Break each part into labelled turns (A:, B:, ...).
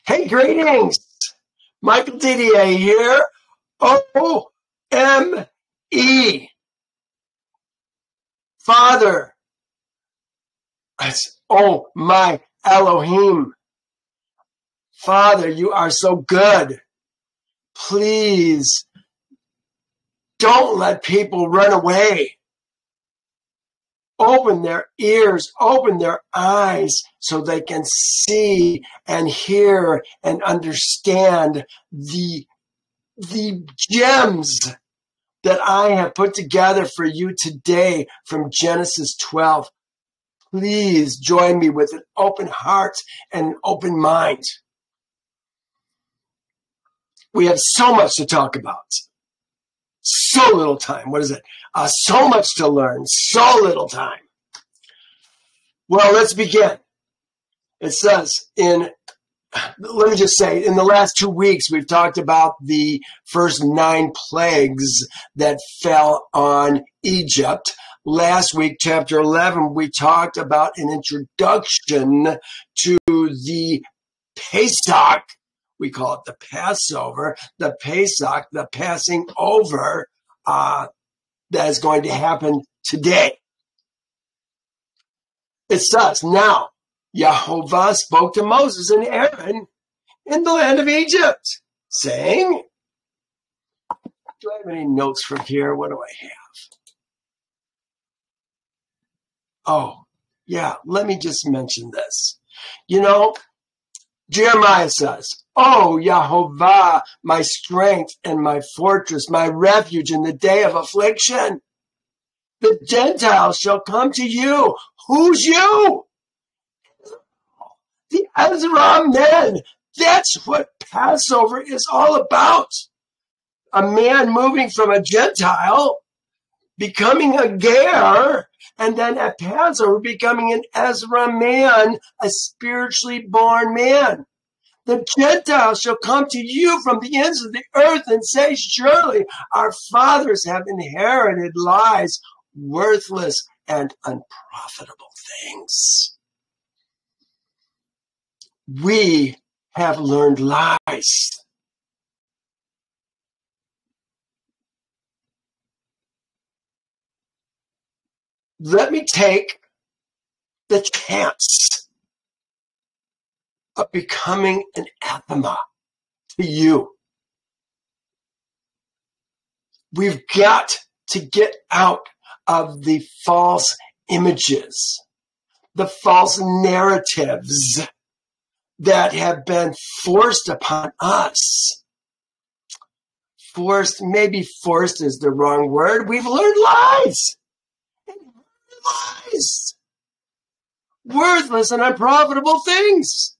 A: Hey, greetings. Michael Didier here. O-M-E. Father. That's, oh, my Elohim. Father, you are so good. Please don't let people run away. Open their ears, open their eyes so they can see and hear and understand the gems that I have put together for you today from Genesis 12. Please join me with an open heart and an open mind. We have so much to talk about. So little time. What is it? So much to learn. So little time. Well, let's begin. It says let me just say, in the last 2 weeks, we've talked about the first 9 plagues that fell on Egypt. Last week, chapter 11, we talked about an introduction to the Pesach. We call it the Passover, the Pesach, the passing over that is going to happen today. It says, now, Yehovah spoke to Moses and Aaron in the land of Egypt, saying, do I have any notes from here? What do I have? Oh, yeah, let me just mention this. You know, Jeremiah says, oh, Yehovah, my strength and my fortress, my refuge in the day of affliction. The Gentiles shall come to you. Who's you? The Ezra men. That's what Passover is all about. A man moving from a Gentile, becoming a Ger, and then at Passover becoming an Ezra man, a spiritually born man. The Gentiles shall come to you from the ends of the earth and say, surely our fathers have inherited lies, worthless and unprofitable things. We have learned lies. Let me take the chance of becoming an anathema to you. We've got to get out of the false images, the false narratives that have been forced upon us. Maybe forced is the wrong word. We've learned lies. Lies. Worthless and unprofitable things.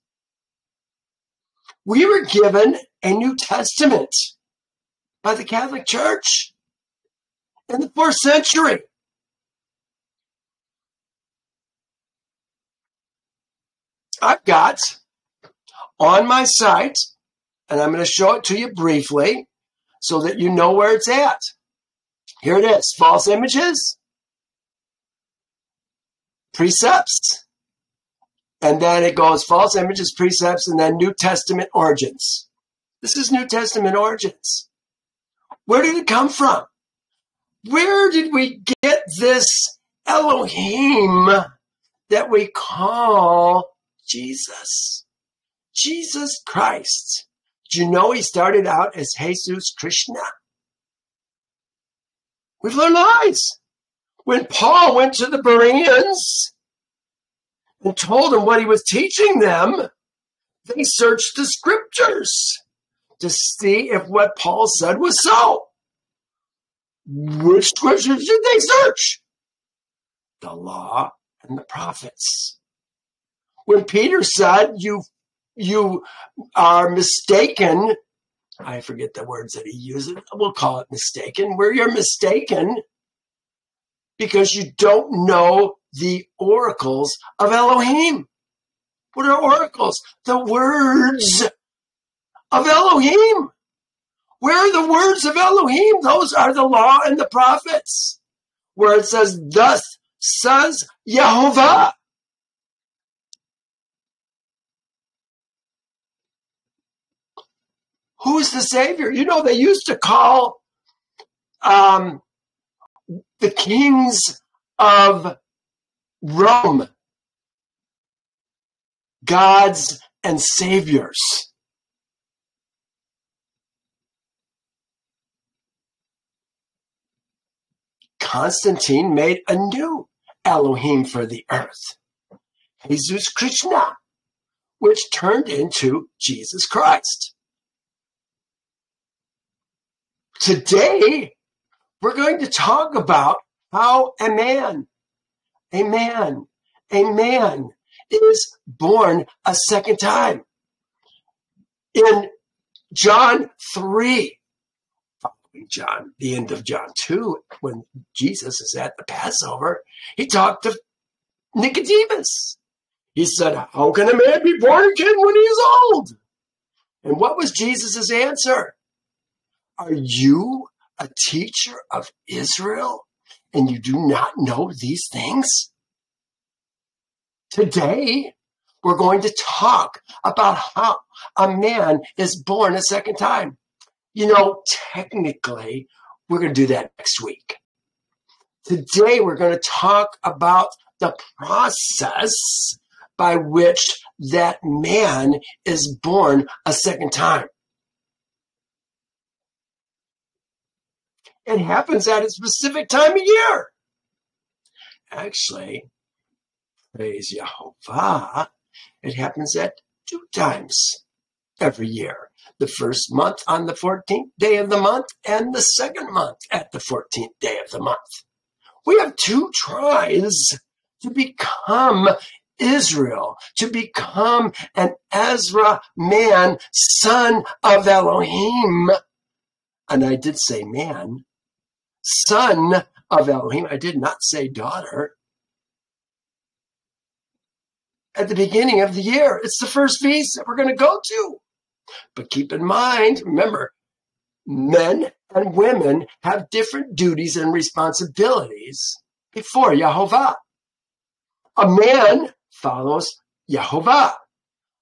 A: We were given a New Testament by the Catholic Church in the 4th century. I've got on my site, and I'm going to show it to you briefly so that you know where it's at. Here it is, false images, precepts, and then it goes false images, precepts, and then New Testament origins. This is New Testament origins. Where did it come from? Where did we get this Elohim that we call Jesus? Jesus Christ. Do you know he started out as Jesus Krishna? We've learned lies. When Paul went to the Bereans and told them what he was teaching them, they searched the scriptures to see if what Paul said was so. Which scriptures did they search? The law and the prophets. When Peter said, you are mistaken, I forget the words that he uses, we'll call it mistaken, where you're mistaken because you don't know the oracles of Elohim. What are oracles? The words of Elohim. Where are the words of Elohim? Those are the law and the prophets. Where it says, thus says Yehovah. Who's the Savior? You know, they used to call the kings of Rome gods and saviors. Constantine made a new Elohim for the earth, Jesus Krishna, which turned into Jesus Christ. Today, we're going to talk about how a man is born a second time. In John 3, John, the end of John 2, when Jesus is at the Passover, he talked to Nicodemus. He said, how can a man be born again when he is old? And what was Jesus' answer? Are you a teacher of Israel and you do not know these things? Today, we're going to talk about how a man is born a second time. You know, technically, we're going to do that next week. Today, we're going to talk about the process by which that man is born a second time. It happens at a specific time of year. Actually, praise Yehovah, it happens at 2 times every year. The first month on the 14th day of the month, and the second month at the 14th day of the month. We have 2 tries to become Israel, to become an Ezra man, son of Elohim. And I did say man, son of Elohim. I did not say daughter. At the beginning of the year, it's the first feast that we're going to go to. But keep in mind, remember, men and women have different duties and responsibilities before Yehovah. A man follows Yehovah.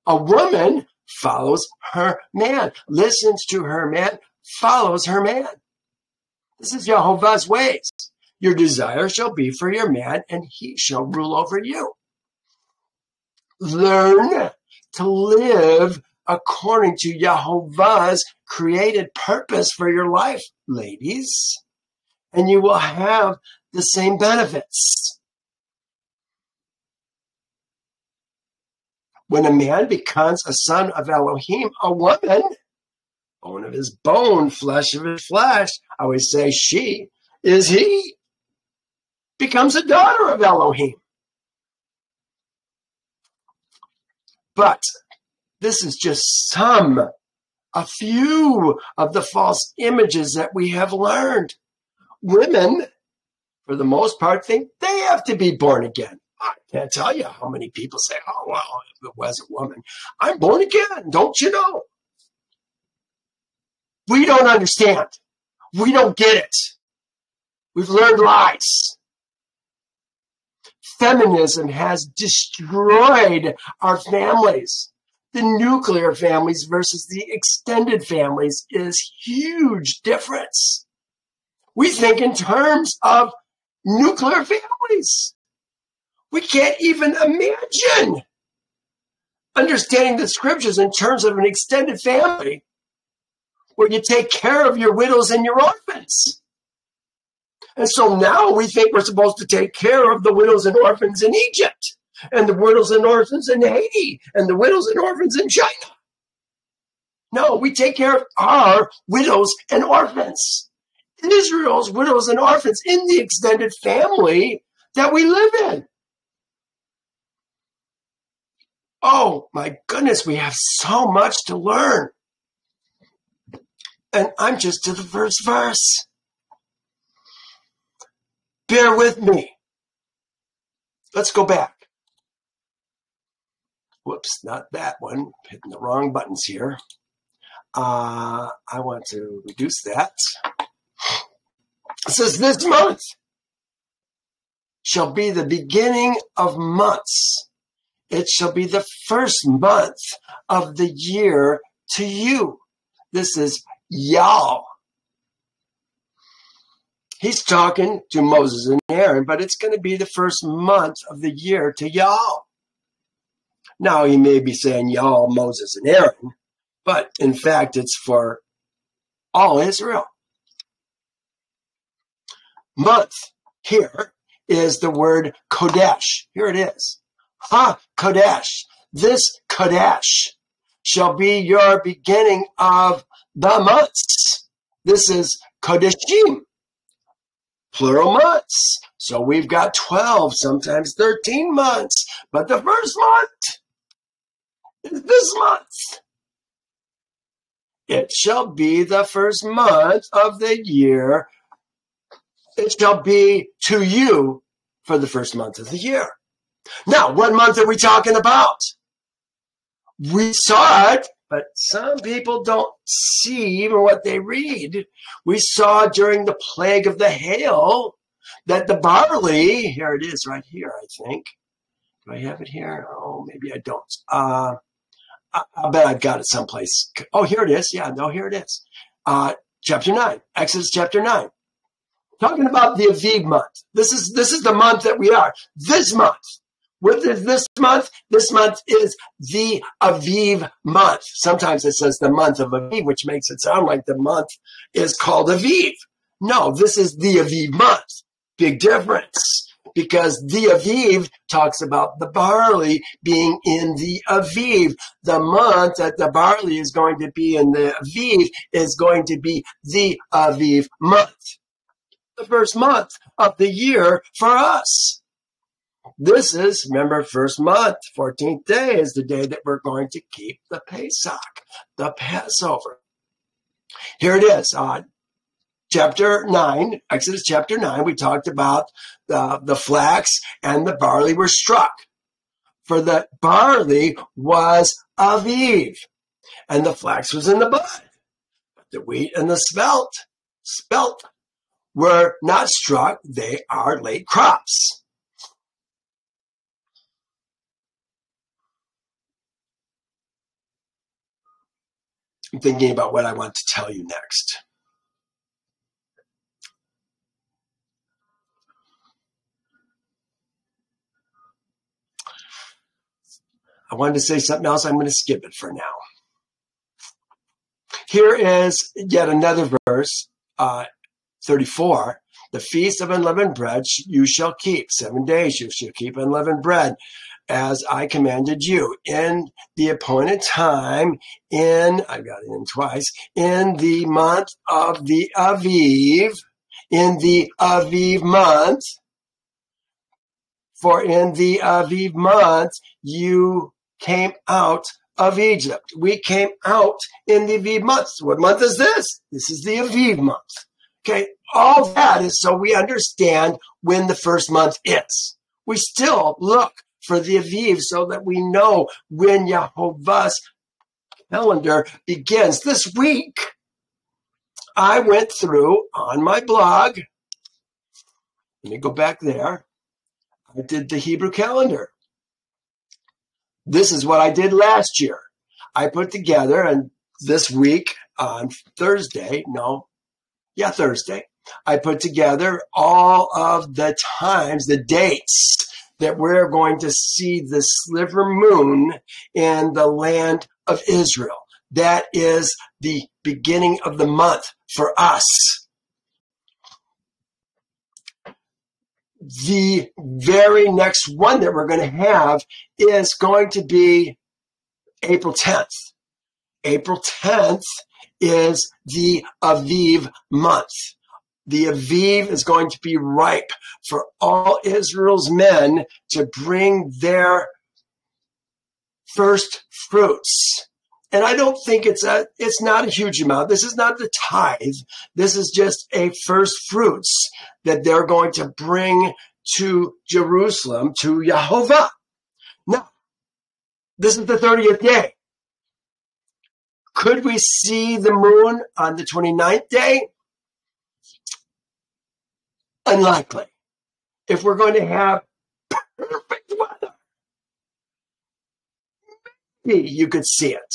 A: A woman follows her man, listens to her man, follows her man. This is Yehovah's ways. Your desire shall be for your man, and he shall rule over you. Learn to live according to Yehovah's created purpose for your life, ladies, and you will have the same benefits. When a man becomes a son of Elohim, a woman, bone of his bone, flesh of his flesh, I always say she is he, becomes a daughter of Elohim. But this is just a few of the false images that we have learned. Women, for the most part, think they have to be born again. I can't tell you how many people say, oh, well, if it was a woman, I'm born again, don't you know? We don't understand. We don't get it. We've learned lies. Feminism has destroyed our families. The nuclear families versus the extended families is huge difference. We think in terms of nuclear families. We can't even imagine understanding the scriptures in terms of an extended family where you take care of your widows and your orphans. And so now we think we're supposed to take care of the widows and orphans in Egypt, and the widows and orphans in Haiti, and the widows and orphans in China. No, we take care of our widows and orphans. Israel's widows and orphans in the extended family that we live in. Oh my goodness, we have so much to learn. And I'm just to the first verse. Bear with me. Let's go back. Whoops, not that one. Hitting the wrong buttons here. I want to reduce that. It says, this month shall be the beginning of months. It shall be the first month of the year to you. This is Yah. He's talking to Moses and Aaron, but it's going to be the first month of the year to Yah. Now, he may be saying Yah, Moses, and Aaron, but in fact, it's for all Israel. Month here is the word Kodesh. Here it is. Ha-Kodesh. This Kodesh shall be your beginning of the months. This is Kodeshim, plural months. So we've got 12, sometimes 13 months. But the first month is this month. It shall be the first month of the year. It shall be to you for the first month of the year. Now, what month are we talking about? We saw it, but some people don't see even what they read. We saw during the plague of the hail that the barley, here it is right here, I think. Do I have it here? Oh, maybe I don't. I bet I've got it someplace. Oh, here it is. Yeah, no, here it is. Chapter 9, Exodus chapter 9. Talking about the Aviv month. This is the month that we are. This month. What is this month? This month is the Aviv month. Sometimes it says the month of Aviv, which makes it sound like the month is called Aviv. No, this is the Aviv month. Big difference. Because the Aviv talks about the barley being in the Aviv. The month that the barley is going to be in the Aviv is going to be the Aviv month. The first month of the year for us. This is, remember, first month, 14th day is the day that we're going to keep the Pesach, the Passover. Here it is, chapter 9, Exodus chapter 9, we talked about the flax and the barley were struck. For the barley was Aviv, and the flax was in the bud. But the wheat and the spelt were not struck, they are late crops. I'm thinking about what I want to tell you next. I wanted to say something else. I'm going to skip it for now. Here is yet another verse, 34. The feast of unleavened bread you shall keep. 7 days you shall keep unleavened bread, as I commanded you. In the appointed time, I got it in twice, in the month of the Aviv, in the Aviv month, for in the Aviv month you came out of Egypt. We came out in the Aviv month. What month is this? This is the Aviv month. Okay, all that is so we understand when the first month is. We still look for the Aviv so that we know when Yehovah's calendar begins. This week, I went through on my blog. Let me go back there. I did the Hebrew calendar. This is what I did last year. I put together, and this week on Thursday, I put together all of the times, the dates that we're going to see the sliver moon in the land of Israel. That is the beginning of the month for us. The very next one that we're going to have is going to be April 10th. April 10th is the Aviv month. The Aviv is going to be ripe for all Israel's men to bring their first fruits. And I don't think it's not a huge amount. This is not the tithe. This is just a first fruits that they're going to bring to Jerusalem, to Yehovah. Now, this is the 30th day. Could we see the moon on the 29th day? Unlikely. If we're going to have perfect weather, maybe you could see it.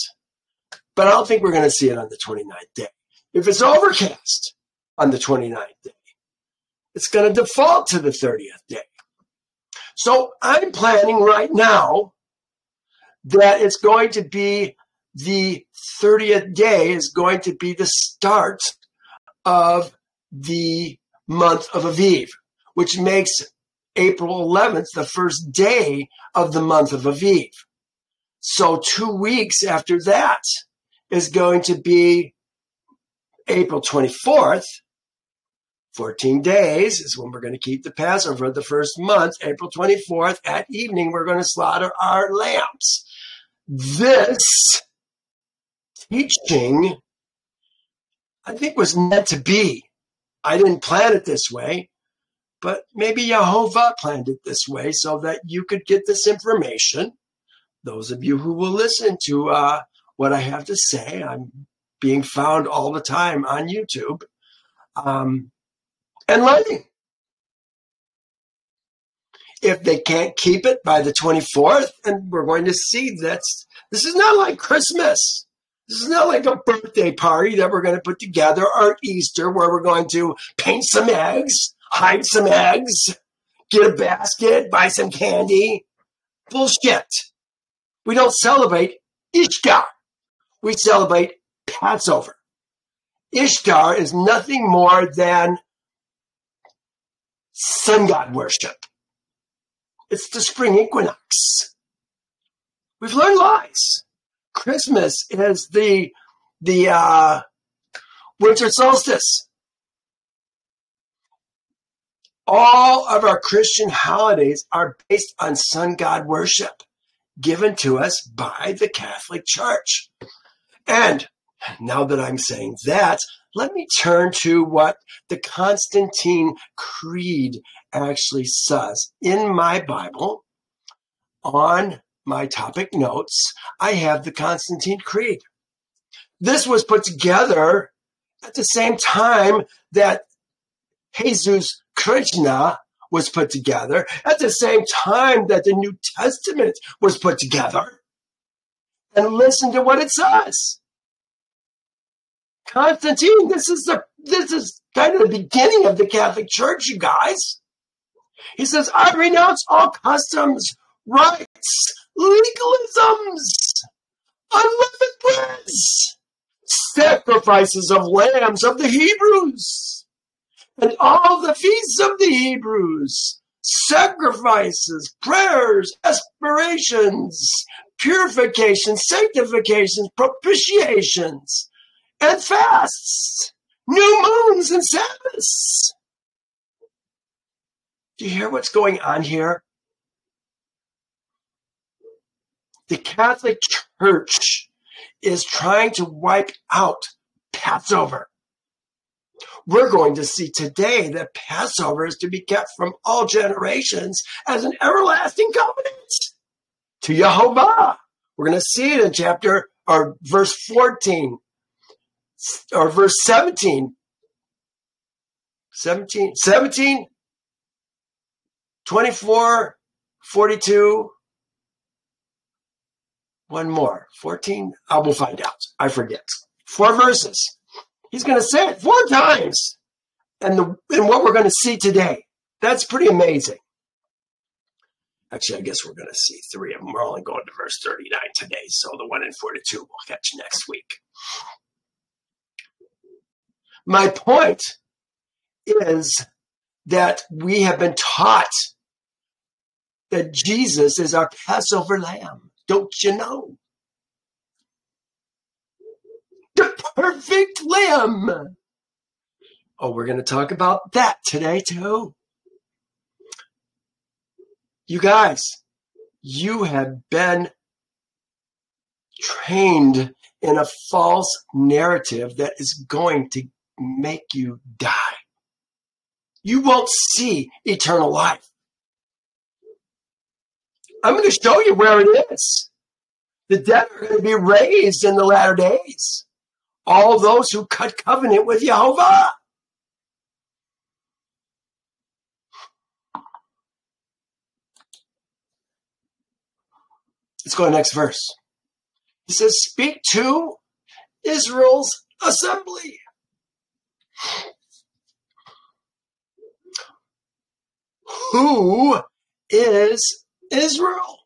A: But I don't think we're going to see it on the 29th day. If it's overcast on the 29th day, it's going to default to the 30th day. So I'm planning right now that it's going to be the 30th day is going to be the start of the month of Aviv, which makes April 11th the first day of the month of Aviv. So 2 weeks after that is going to be April 24th. 14 days is when we're going to keep the Passover the first month. April 24th at evening, we're going to slaughter our lambs. This teaching, I think, was meant to be. I didn't plan it this way, but maybe Yehovah planned it this way so that you could get this information. Those of you who will listen to what I have to say, I'm being found all the time on YouTube, and learning. If they can't keep it by the 24th, and we're going to see that this is not like Christmas. This is not like a birthday party that we're going to put together, or Easter where we're going to paint some eggs, hide some eggs, get a basket, buy some candy. Bullshit. We don't celebrate Ishtar. We celebrate Passover. Ishtar is nothing more than sun god worship. It's the spring equinox. We've learned lies. Christmas is the winter solstice. All of our Christian holidays are based on sun god worship given to us by the Catholic Church. And now that I'm saying that, let me turn to what the Constantine Creed actually says. In my Bible, on my topic notes, I have the Constantine Creed. This was put together at the same time that Jesus Krishna was put together, at the same time that the New Testament was put together. And listen to what it says. Constantine, this is kind of the beginning of the Catholic Church, you guys. He says, I renounce all customs, rites, legalisms, unleavened breads, sacrifices of lambs of the Hebrews, and all the feasts of the Hebrews, sacrifices, prayers, aspirations, purifications, sanctifications, propitiations, and fasts, new moons and Sabbaths. Do you hear what's going on here? The Catholic Church is trying to wipe out Passover. We're going to see today that Passover is to be kept from all generations as an everlasting covenant to Yehovah. We're going to see it in chapter or verse 14 or verse 17. 24, 42, one more, 14. I will find out. I forget. 4 verses. He's going to say it 4 times. And what we're going to see today, that's pretty amazing. Actually, I guess we're going to see 3 of them. We're only going to verse 39 today. So the one in 42 we'll catch next week. My point is that we have been taught that Jesus is our Passover lamb. Don't you know? The perfect lamb. Oh, we're going to talk about that today too. You guys, you have been trained in a false narrative that is going to make you die. You won't see eternal life. I'm going to show you where it is. The dead are going to be raised in the latter days. All those who cut covenant with Yehovah. Let's go to the next verse. He says, speak to Israel's assembly. Who is Israel?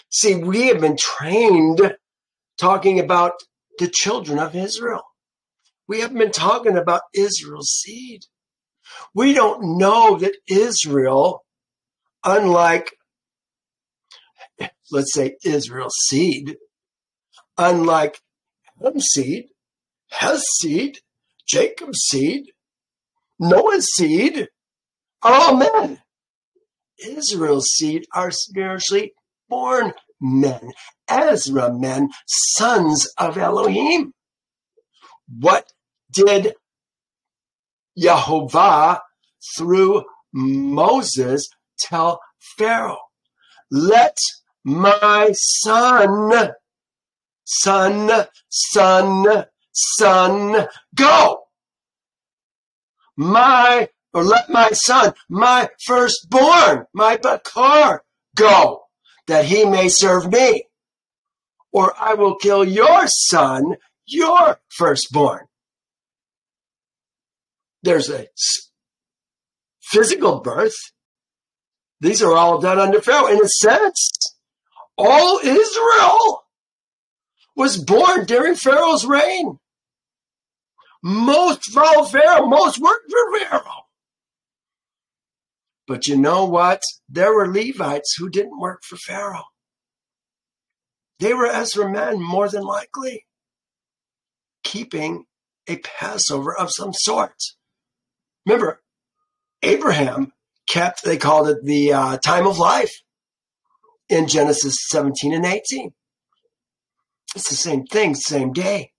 A: See, we have been trained talking about the children of Israel. We haven't been talking about Israel's seed. We don't know that Israel, unlike, let's say, Israel's seed, unlike Adam's seed, Hez's seed, Jacob's seed, Noah's seed, are all men. Israel's seed are spiritually born men, Ezra men, sons of Elohim. What did Yehovah through Moses tell Pharaoh? Let my son go. Let my son, my firstborn, my Bakar, go, that he may serve me. Or I will kill your son, your firstborn. There's a physical birth. These are all done under Pharaoh. In a sense, all Israel was born during Pharaoh's reign. Most followed Pharaoh. Most worked for Pharaoh. But you know what? There were Levites who didn't work for Pharaoh. They were Ezra men, more than likely, keeping a Passover of some sort. Remember, Abraham kept, they called it the time of life in Genesis 17 and 18. It's the same thing, same day.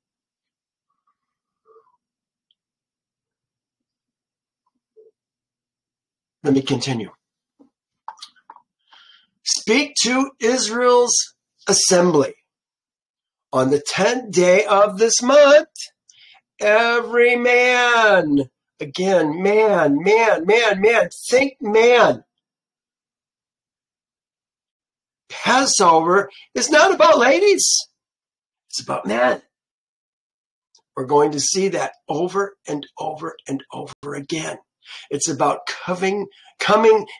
A: Let me continue. Speak to Israel's assembly. On the 10th day of this month, every man, again, man, think man. Passover is not about ladies. It's about men. We're going to see that over and over and over again. It's about coming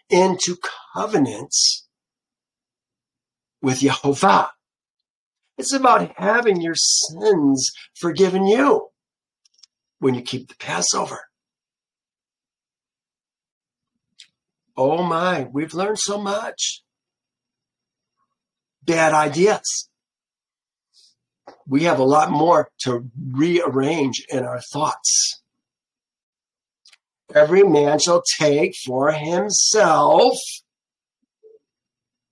A: into covenants with Yehovah. It's about having your sins forgiven you when you keep the Passover. Oh my, we've learned so much. Bad ideas. We have a lot more to rearrange in our thoughts. Every man shall take for himself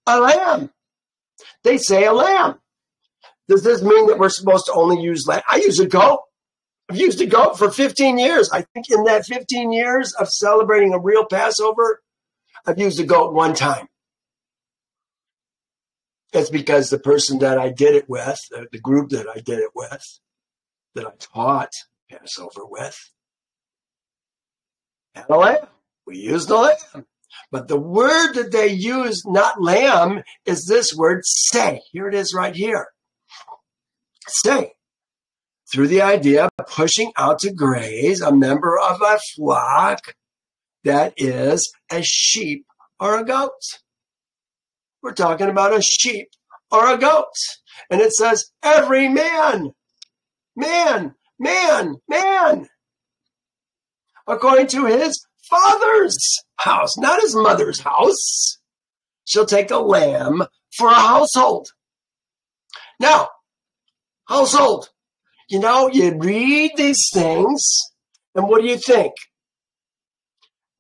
A: a lamb. They say a lamb. Does this mean that we're supposed to only use lamb? I use a goat. I've used a goat for 15 years. I think in that 15 years of celebrating a real Passover, I've used a goat one time. It's because the person that I did it with, the group that I did it with, that I taught Passover with, had a lamb. We used a lamb. But the word that they use, not lamb, is this word, say. Here it is right here. Say. Through the idea of pushing out to graze a member of a flock that is a sheep or a goat. We're talking about a sheep or a goat. And it says, every man, according to his father's house, not his mother's house, shall take a lamb for a household. Now, household, you know, you read these things, and what do you think?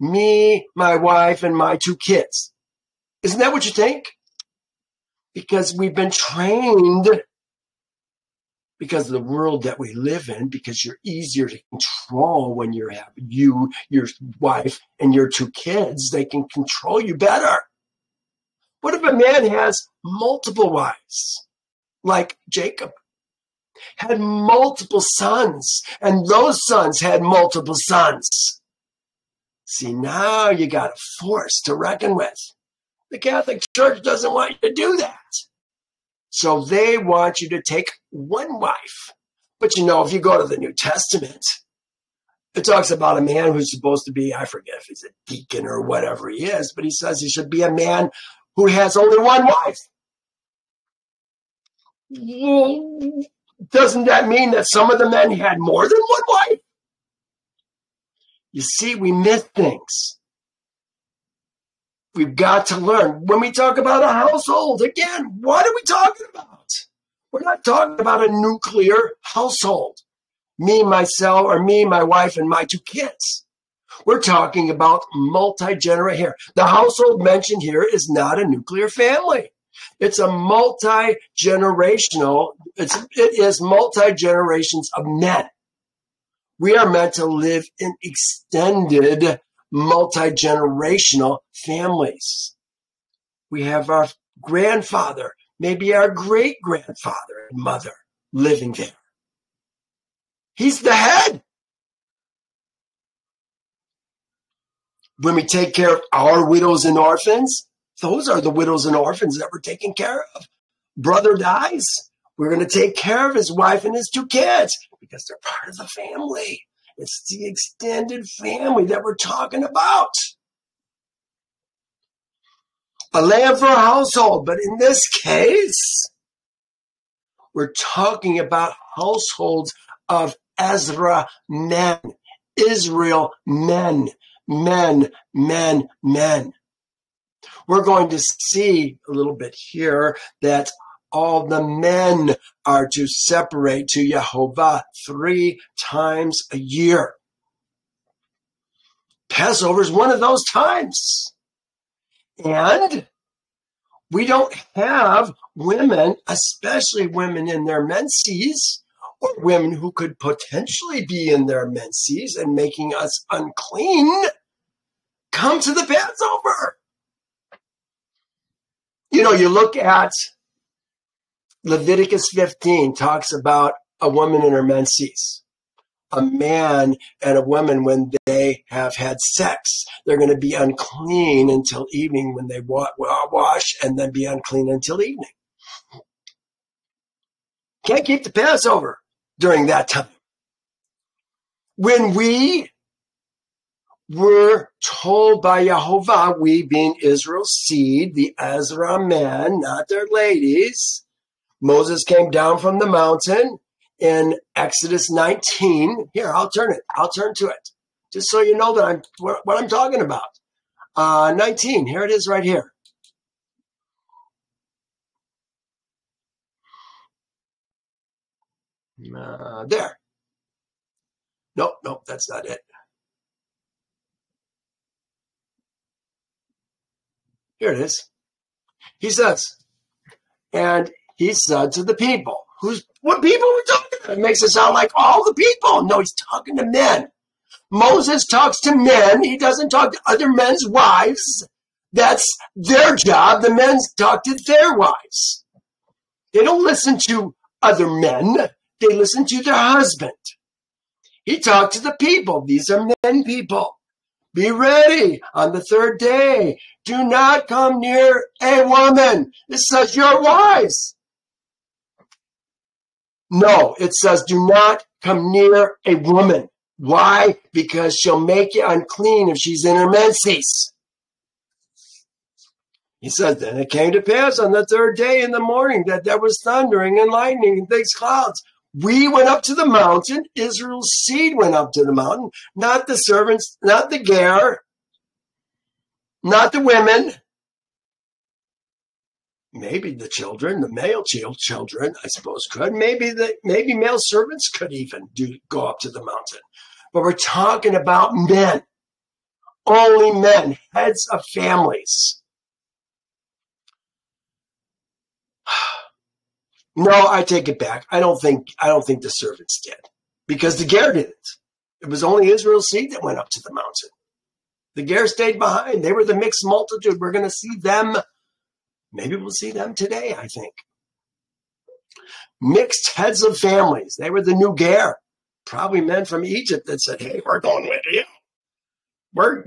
A: Me, my wife, and my 2 kids. Isn't that what you think? Because we've been trained, because of the world that we live in, because you're easier to control when you have you, your wife, and your 2 kids. They can control you better. What if a man has multiple wives, like Jacob? Had multiple sons, and those sons had multiple sons. See, now you got a force to reckon with. The Catholic Church doesn't want you to do that. So they want you to take one wife. But you know, if you go to the New Testament, it talks about a man who's supposed to be, I forget if he's a deacon or whatever he is, but he says he should be a man who has only one wife. Well, doesn't that mean that some of the men had more than one wife? You see, we miss things. We've got to learn. When we talk about a household, again, what are we talking about? We're not talking about a nuclear household. Me, myself, or me, my wife, and my 2 kids. We're talking about multi-generational. The household mentioned here is not a nuclear family. It's a multi-generational, it is multi-generations of men. We are meant to live in extended multi-generational families. We have our grandfather, maybe our great-grandfather and mother living there. He's the head. When we take care of our widows and orphans, those are the widows and orphans that we're taking care of. Brother dies, we're going to take care of his wife and his 2 kids because they're part of the family. It's the extended family that we're talking about. A lamb for a household, but in this case, we're talking about households of Ezra men, Israel men. We're going to see a little bit here that all the men are to separate to Yehovah 3 times a year. Passover is one of those times. And we don't have women, especially women in their menses, or women who could potentially be in their menses and making us unclean, come to the Passover. You know, you look at Leviticus 15, talks about a woman in her menses. A man and a woman, when they have had sex, they're going to be unclean until evening when they wash, and then be unclean until evening. Can't keep the Passover during that time. When we were told by Yehovah, we being Israel's seed, the Ezra men, not their ladies, Moses came down from the mountain in Exodus 19. Here, I'll turn to it, just so you know that what I'm talking about. 19, here it is right here. There. Nope, that's not it. Here it is. He says, and he said to the people, what people we're talking about? It makes it sound like all the people. No, he's talking to men. Moses talks to men. He doesn't talk to other men's wives. That's their job. The men talk to their wives. They don't listen to other men. They listen to their husband. He talked to the people. These are men people. Be ready on the 3rd day. Do not come near a woman. It says your wives. No, it says do not come near a woman. Why? Because she'll make you unclean if she's in her menses. He says, then it came to pass on the 3rd day in the morning that there was thundering and lightning and thick clouds. We went up to the mountain. Israel's seed went up to the mountain. Not the servants, not the ger, not the women. Maybe the children, the male children, I suppose could. Maybe male servants could even go up to the mountain. But we're talking about men. Only men, heads of families. No, I take it back. I don't think the servants did, because the ger didn't. It was only Israel's seed that went up to the mountain. The ger stayed behind. They were the mixed multitude. We're going to see them. Maybe we'll see them today, I think. Mixed heads of families. They were the new ger. Probably men from Egypt that said, hey, we're going with you.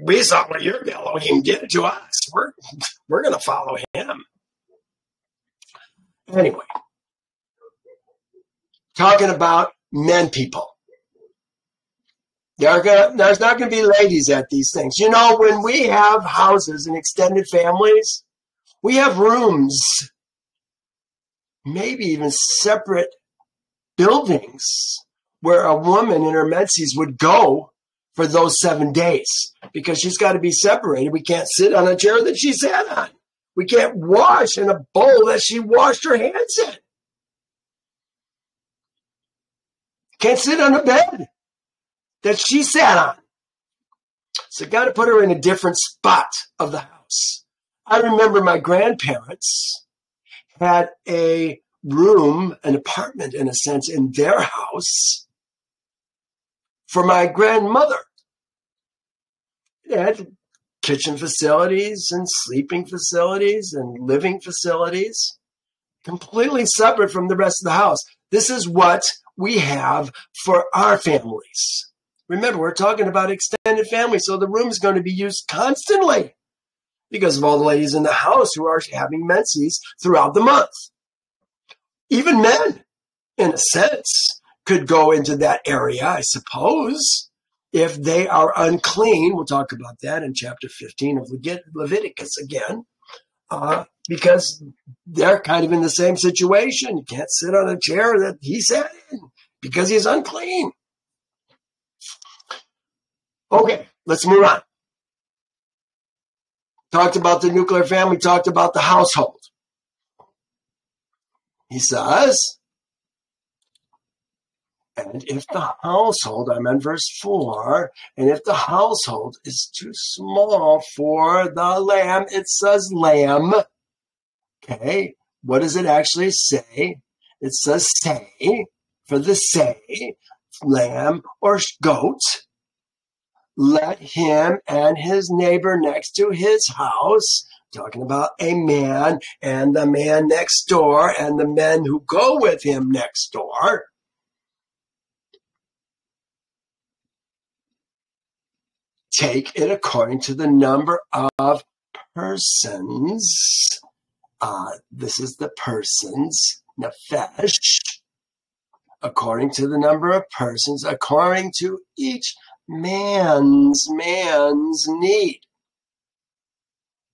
A: We saw what your Elohim did to us. We're going to follow him. Anyway, talking about men people. There's not going to be ladies at these things. You know, when we have houses and extended families, we have rooms, maybe even separate buildings where a woman in her menses would go for those 7 days because she's got to be separated. We can't sit on a chair that she sat on. We can't wash in a bowl that she washed her hands in. Can't sit on a bed that she sat on. So got to put her in a different spot of the house. I remember my grandparents had a room, an apartment in a sense, in their house for my grandmother. It had kitchen facilities and sleeping facilities and living facilities, completely separate from the rest of the house. This is what we have for our families. Remember, we're talking about extended family, so the room is going to be used constantly because of all the ladies in the house who are having menses throughout the month. Even men, in a sense, could go into that area, I suppose, if they are unclean. We'll talk about that in chapter 15 of Leviticus again, because they're kind of in the same situation. You can't sit on a chair that he sat in because he's unclean. Okay, let's move on. Talked about the nuclear family, talked about the household. He says, and if the household, I'm on verse 4, and if the household is too small for the lamb, it says lamb. Okay, what does it actually say? It says say, for the say, lamb or goat. Let him and his neighbor next to his house, talking about a man and the man next door and the men who go with him next door, take it according to the number of persons. This is the persons, nefesh, according to the number of persons, according to each man's need,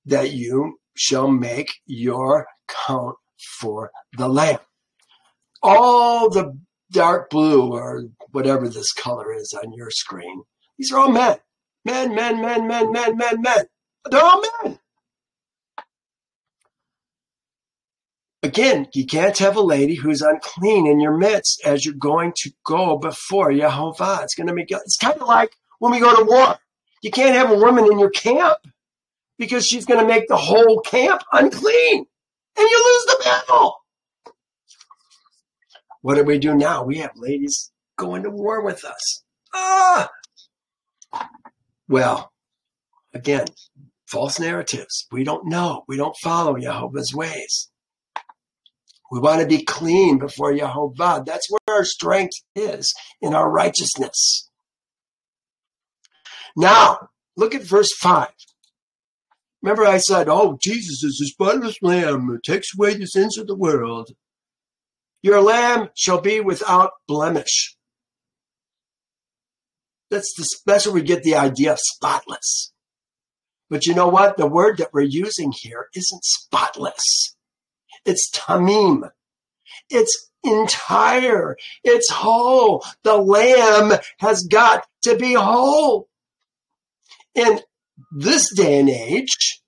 A: that you shall make your count for the lamb. All the dark blue or whatever this color is on your screen, these are all men. Men. They're all men. Again, you can't have a lady who's unclean in your midst as you're going to go before Yehovah. It's kind of like when we go to war. You can't have a woman in your camp because she's going to make the whole camp unclean and you lose the battle. What do we do now? We have ladies going to war with us. Well, again, false narratives. We don't know. We don't follow Yehovah's ways. We want to be clean before Yehovah. That's where our strength is, in our righteousness. Now, look at verse 5. Remember I said, Jesus is the spotless lamb who takes away the sins of the world. Your lamb shall be without blemish. That's where we get the idea of spotless. But you know what? The word that we're using here isn't spotless. It's tamim. It's entire. It's whole. The lamb has got to be whole. In this day and age,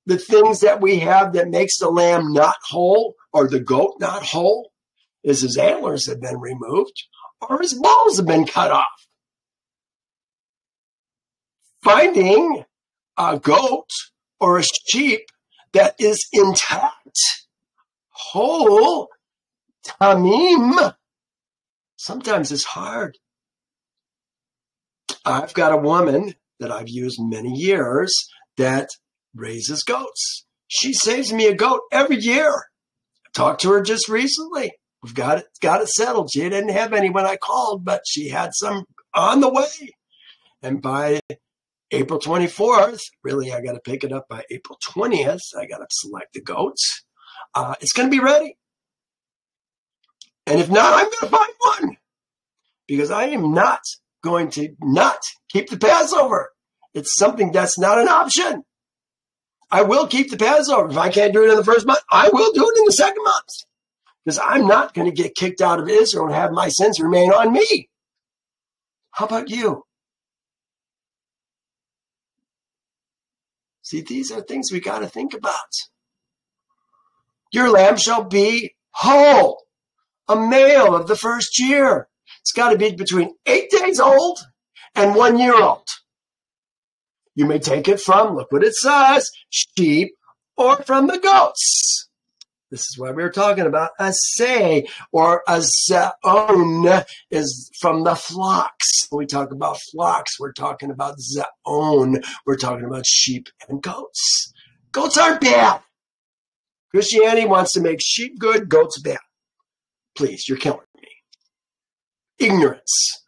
A: the things that we have that makes the lamb not whole or the goat not whole is his antlers have been removed or his balls have been cut off. Finding a goat or a sheep that is intact, whole, tamim, sometimes it's hard. I've got a woman that I've used many years that raises goats. She saves me a goat every year. I talked to her just recently. We've got it settled. She didn't have any when I called, but she had some on the way. And by April 24th, really, I got to pick it up by April 20th. I got to select the goats. it's going to be ready. And if not, I'm going to find one, because I am not going to not keep the Passover. It's something that's not an option. I will keep the Passover. If I can't do it in the first month, I will do it in the second month, because I'm not going to get kicked out of Israel and have my sins remain on me. How about you? See, these are things we got to think about. Your lamb shall be whole, a male of the first year. It's got to be between 8 days old and 1 year old. You may take it from, look what it says, sheep or from the goats. This is what we were talking about. A say or a zeon is from the flocks. When we talk about flocks, we're talking about zeon. We're talking about sheep and goats. Goats aren't bad. Christianity wants to make sheep good, goats bad. Please, you're killing me. Ignorance.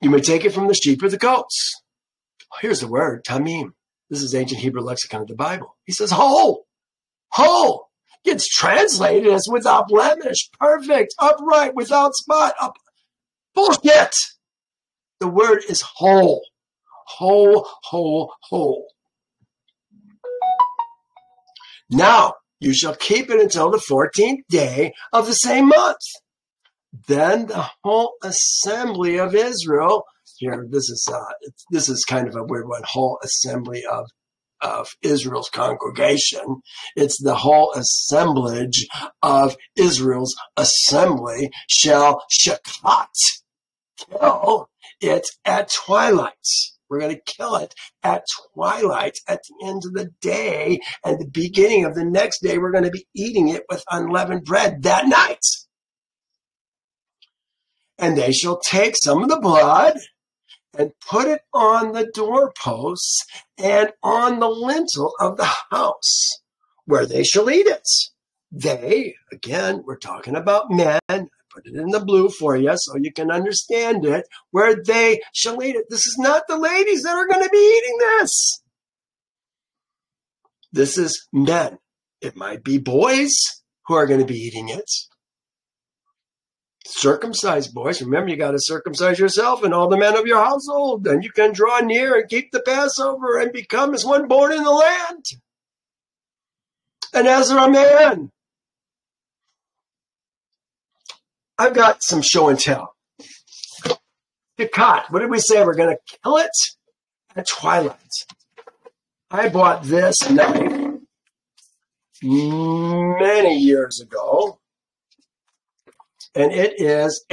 A: You may take it from the sheep or the goats. Here's the word, tamim. This is ancient Hebrew lexicon of the Bible. He says whole. Whole. Gets translated as without blemish, perfect, upright, without spot. Bullshit. The word is whole. Whole, whole, whole. Now, you shall keep it until the 14th day of the same month. Then the whole assembly of Israel, here, this is kind of a weird one, whole assembly of Israel's congregation. It's the whole assemblage of Israel's assembly shall shakat, kill it at twilight. We're going to kill it at twilight at the end of the day, and the beginning of the next day, we're going to be eating it with unleavened bread that night. And they shall take some of the blood and put it on the doorposts and on the lintel of the house, where they shall eat it. They, again, we're talking about men. I put it in the blue for you so you can understand it, where they shall eat it. This is not the ladies that are going to be eating this. This is men. It might be boys who are going to be eating it. Circumcised boys. Remember, you got to circumcise yourself and all the men of your household. Then you can draw near and keep the Passover and become as one born in the land. And as a man, I've got some show and tell. Shakat. What did we say? We're going to kill it at twilight. I bought this knife many years ago. And it is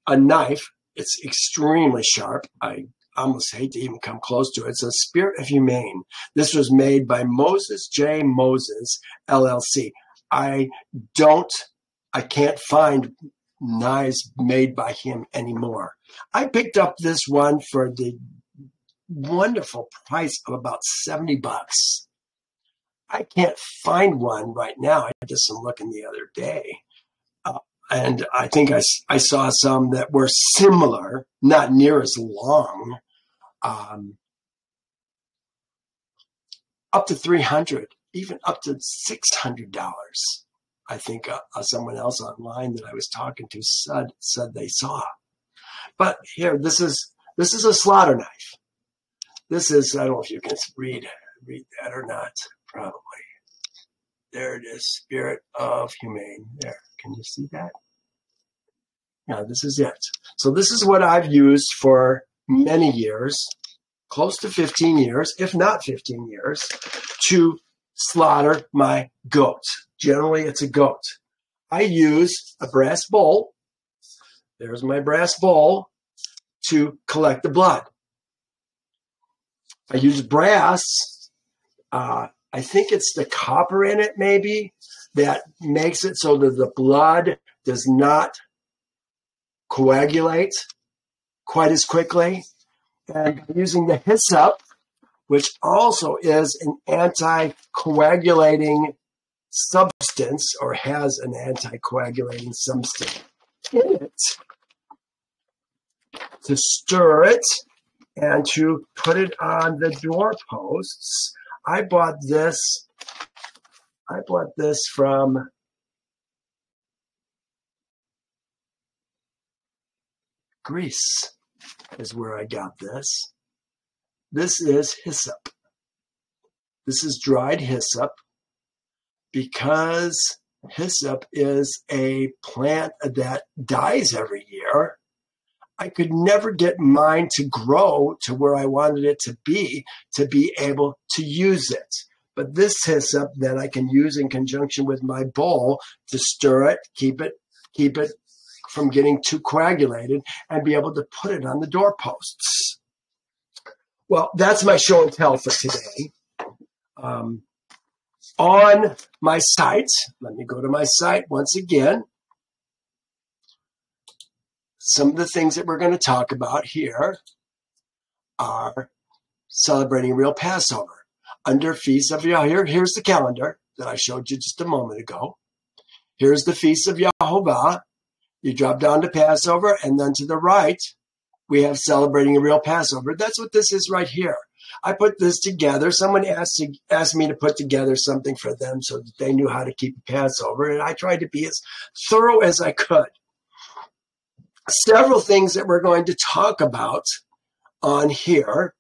A: a knife. It's extremely sharp. I almost hate to even come close to it. It's a Spirit of Humane. This was made by Moses J. Moses, LLC. I can't find knives made by him anymore. I picked up this one for the wonderful price of about $70. I can't find one right now. I did some looking the other day. And I think I saw some that were similar, not near as long, up to $300, even up to $600. I think someone else online that I was talking to said they saw. But here, this is a slaughter knife. This is, I don't know if you can read that or not, probably. There it is, Spirit of Humane. There, can you see that? Yeah, this is it. So this is what I've used for many years, close to 15 years, if not 15 years, to slaughter my goat. Generally, it's a goat. I use a brass bowl. There's my brass bowl to collect the blood. I use brass. I think it's the copper in it, maybe, that makes it so that the blood does not coagulate quite as quickly. And using the hyssop, which also is an anticoagulating substance, or has an anticoagulating substance in it, to stir it and to put it on the doorposts. I bought this I bought this from Greece, is where I got this. This is hyssop. This is dried hyssop, because hyssop is a plant that dies every year. I could never get mine to grow to where I wanted it to be able to use it. But this hyssop that I can use in conjunction with my bowl to stir it, keep it from getting too coagulated, and be able to put it on the doorposts. Well, that's my show and tell for today. On my site, let me go to my site once again. Some of the things that we're going to talk about here are celebrating real Passover. Under Feast of Yehovah, here's the calendar that I showed you just a moment ago. Here's the Feast of Yehovah. You drop down to Passover, and then to the right, we have celebrating a real Passover. That's what this is right here. I put this together. Someone asked me to put together something for them so that they knew how to keep a Passover, and I tried to be as thorough as I could. Several things that we're going to talk about on here.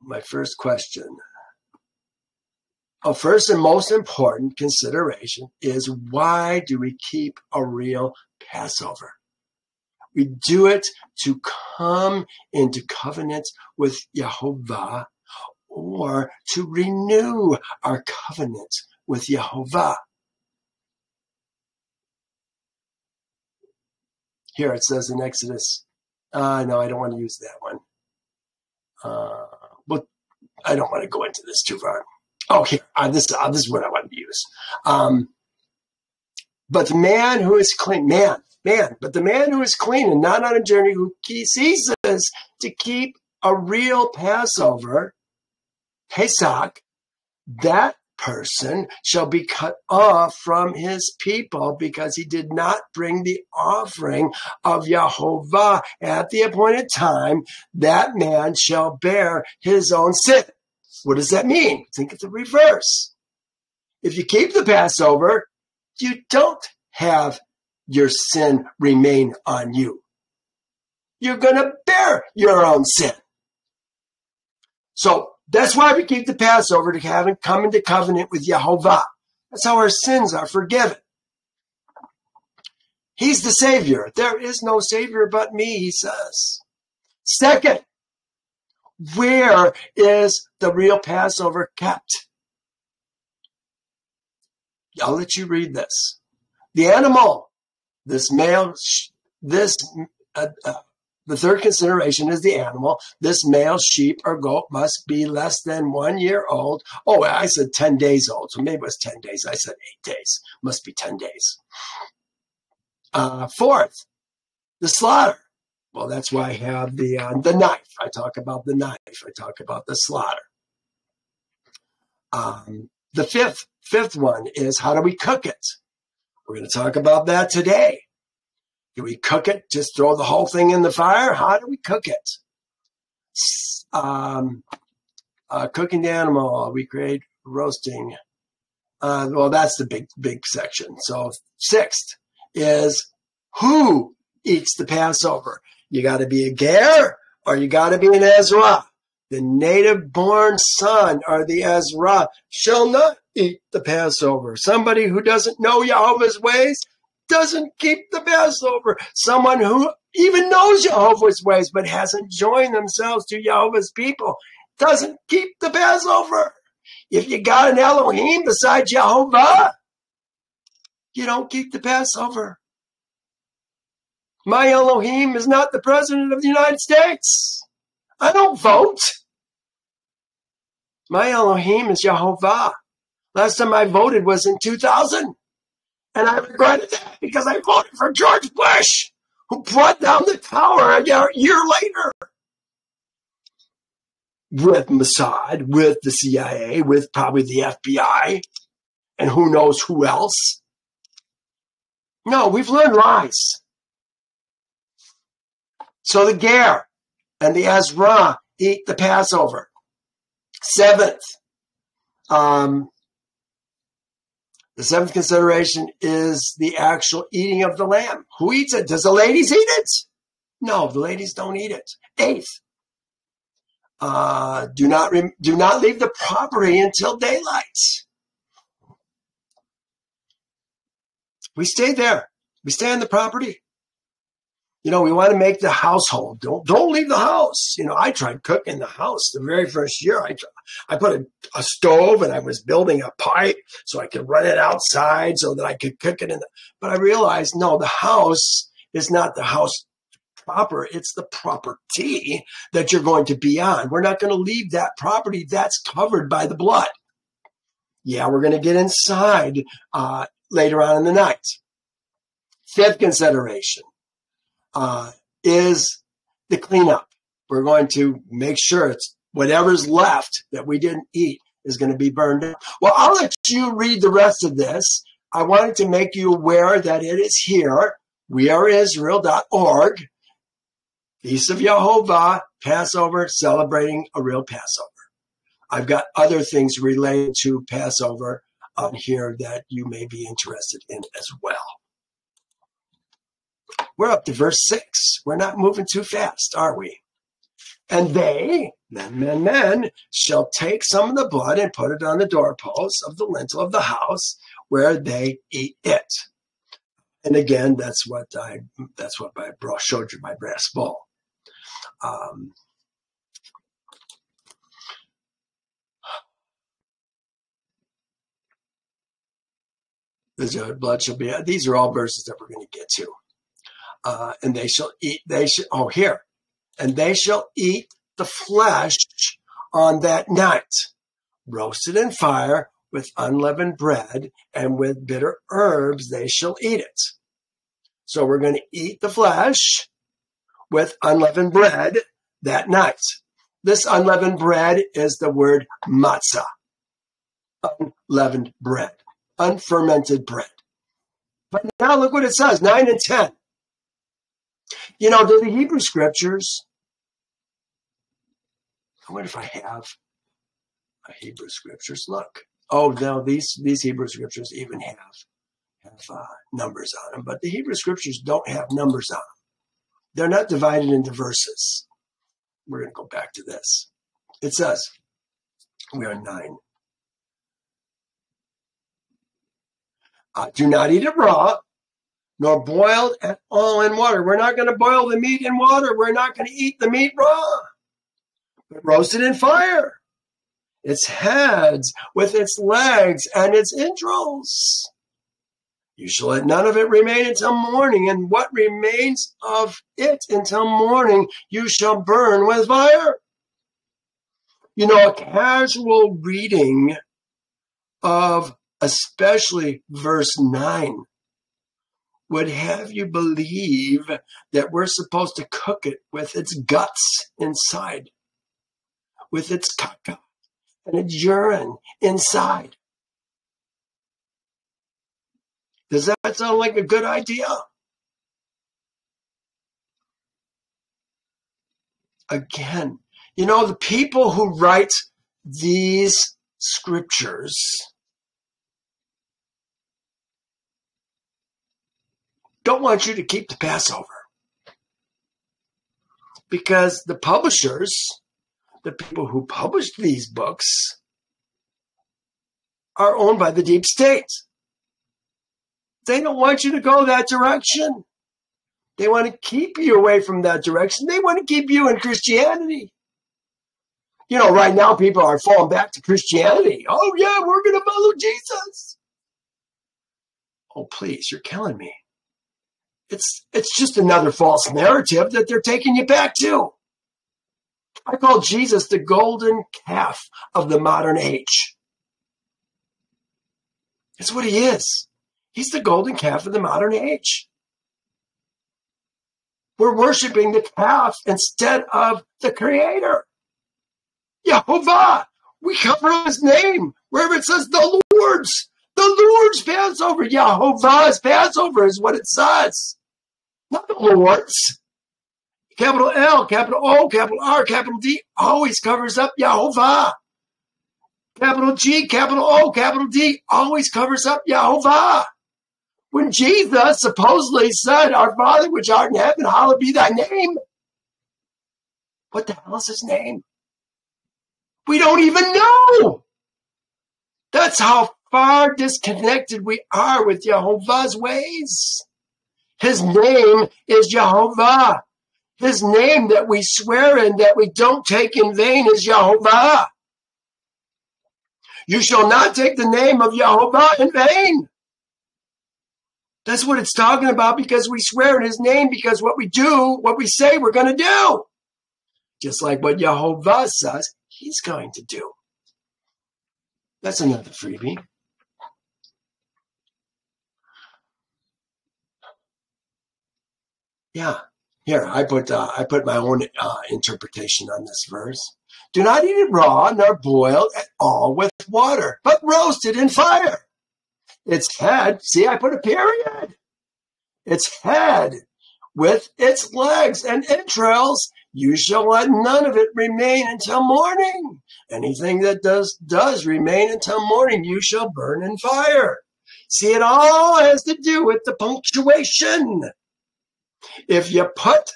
A: My first question. First and most important consideration is, why do we keep a real Passover? We do it to come into covenant with Yehovah, or to renew our covenant with Yehovah. Here it says in Exodus. No, I don't want to use that one. But I don't want to go into this too far. Oh, here, this is what I want to use. But the man who is clean, but the man who is clean and not on a journey, who ceases to keep a real Passover, Pesach, that person shall be cut off from his people, because he did not bring the offering of Yehovah at the appointed time. That man shall bear his own sin. What does that mean? Think of the reverse. If you keep the Passover, you don't have your sin remain on you. You're going to bear your own sin. So that's why we keep the Passover, to come into covenant with Yehovah. That's how our sins are forgiven. He's the Savior. There is no Savior but me, he says. Second, where is the real Passover kept? I'll let you read this. The animal, the third consideration is the animal. This male sheep or goat must be less than 1 year old. Oh, I said 10 days old, so maybe it was 10 days. I said 8 days. Must be 10 days. Fourth, the slaughter. Well, that's why I have the knife. I talk about the knife. I talk about the slaughter. The fifth one is, how do we cook it? We're going to talk about that today. Do we cook it? Just throw the whole thing in the fire? How do we cook it? Cooking the animal. We create roasting. Well, that's the big section. So sixth is, who eats the Passover? You got to be a ger, or you got to be an Ezra. The native-born son, or the Ezra, shall not eat the Passover. Somebody who doesn't know Yehovah's ways doesn't keep the Passover. Someone who even knows Yehovah's ways but hasn't joined themselves to Yehovah's people doesn't keep the Passover. If you got an Elohim besides Yehovah, you don't keep the Passover. My Elohim is not the President of the United States. I don't vote. My Elohim is Yehovah. Last time I voted was in 2000. And I regretted that, because I voted for George Bush, who brought down the tower a year later. With Mossad, with the CIA, with probably the FBI, and who knows who else. No, we've learned lies. So the Ger and the Ezra eat the Passover. Seventh, the seventh consideration is the actual eating of the lamb. Who eats it? Does the ladies eat it? No, the ladies don't eat it. Eighth, do not leave the property until daylight. We stay there. We stay on the property. We want to make the household. Don't leave the house. I tried cooking in the house the very first year. I put a stove and I was building a pipe so I could run it outside so that I could cook it but I realized, no, the house is not the house proper. It's the property that you're going to be on. We're not going to leave that property that's covered by the blood. Yeah, we're going to get inside later on in the night. Fifth consideration is the cleanup. We're going to make sure it's whatever's left that we didn't eat is going to be burned up. Well, I'll let you read the rest of this. I wanted to make you aware that it is here, weareisrael.org, Feast of Yehovah, Passover, celebrating a real Passover. I've got other things related to Passover on here that you may be interested in as well. We're up to verse 6. We're not moving too fast, are we? And they, men, shall take some of the blood and put it on the doorposts of the lintel of the house where they eat it. And again, that's what I showed you, my brass bowl. The blood shall be. These are all verses that we're going to get to. And they shall eat. And they shall eat the flesh on that night, roasted in fire with unleavened bread, and with bitter herbs they shall eat it. So we're going to eat the flesh with unleavened bread that night. This unleavened bread is the word matzah, unleavened bread, unfermented bread. But now look what it says, 9 and 10. The Hebrew scriptures, I wonder if I have a Hebrew scriptures. Look. Oh, no, these Hebrew scriptures even have numbers on them. But the Hebrew scriptures don't have numbers on them. They're not divided into verses. We're going to go back to this. It says, we are 9. Do not eat it raw, nor boiled at all in water. We're not going to boil the meat in water. We're not going to eat the meat raw, but roast it in fire. Its heads with its legs and its entrails. You shall let none of it remain until morning, and what remains of it until morning you shall burn with fire. A casual reading of especially verse 9 would have you believe that we're supposed to cook it with its guts inside, with its caca and its urine inside. Does that sound like a good idea? Again, the people who write these scriptures don't want you to keep the Passover, because the publishers, the people who published these books, are owned by the deep state. They don't want you to go that direction. They want to keep you away from that direction. They want to keep you in Christianity. Right now people are falling back to Christianity. Oh yeah, we're going to follow Jesus. Oh, please, you're killing me. It's just another false narrative that they're taking you back to. I call Jesus the golden calf of the modern age. That's what he is. He's the golden calf of the modern age. We're worshiping the calf instead of the creator. Yehovah. We cover his name. Wherever it says the Lord's, The Lord's Passover, Yehovah's Passover is what it says. Not the Lord's. Capital L, capital O, capital R, capital D always covers up Yehovah. Capital G, capital O, capital D always covers up Yehovah. When Jesus supposedly said, "Our Father which art in heaven, hallowed be thy name." What the hell is his name? We don't even know. That's how far disconnected we are with Yehovah's ways. His name is Yehovah. His name that we swear in, that we don't take in vain, is Yehovah. You shall not take the name of Yehovah in vain. That's what it's talking about, because we swear in his name, because what we do, what we say we're going to do. Just like what Yehovah says he's going to do. That's another freebie. Yeah. Here, I put my own interpretation on this verse. Do not eat it raw, nor boiled at all with water, but roast it in fire. Its head, see, I put a period. Its head with its legs and entrails, you shall let none of it remain until morning. Anything that does remain until morning, you shall burn in fire. See, it all has to do with the punctuation. If you put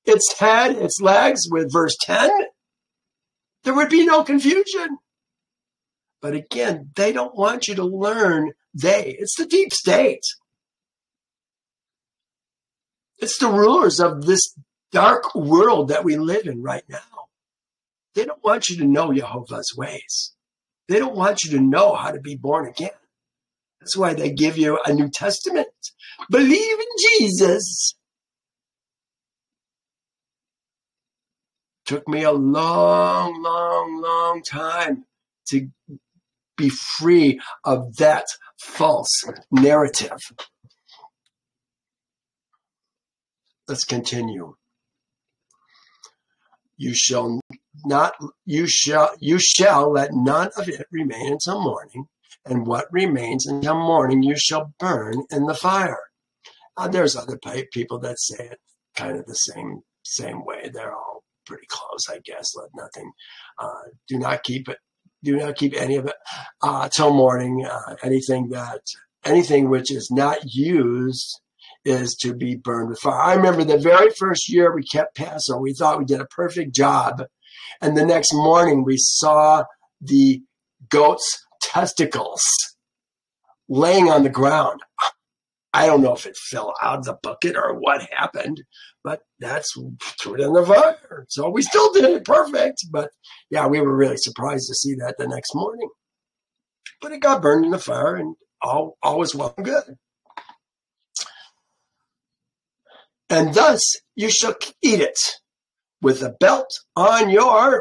A: its head, its legs with verse 10, there would be no confusion. But again, they don't want you to learn it's the deep state. It's the rulers of this dark world that we live in right now. They don't want you to know Yehovah's ways. They don't want you to know how to be born again. That's why they give you a New Testament. Believe in Jesus. Took me a long, long, long time to be free of that false narrative. Let's continue. You shall let none of it remain until morning, and what remains until morning you shall burn in the fire. There's other people that say it kind of the same way. They're all pretty close, I guess. Let nothing. Do not keep it. Do not keep any of it till morning. Anything which is not used is to be burned with fire. I remember the very first year we kept Passover, we thought we did a perfect job. And the next morning we saw the goat's testicles laying on the ground. I don't know if it fell out of the bucket or what happened, but that's threw it in the fire. So we still did it perfect. But yeah, we were really surprised to see that the next morning. But it got burned in the fire, and all was well and good. And thus you shall eat it with a belt on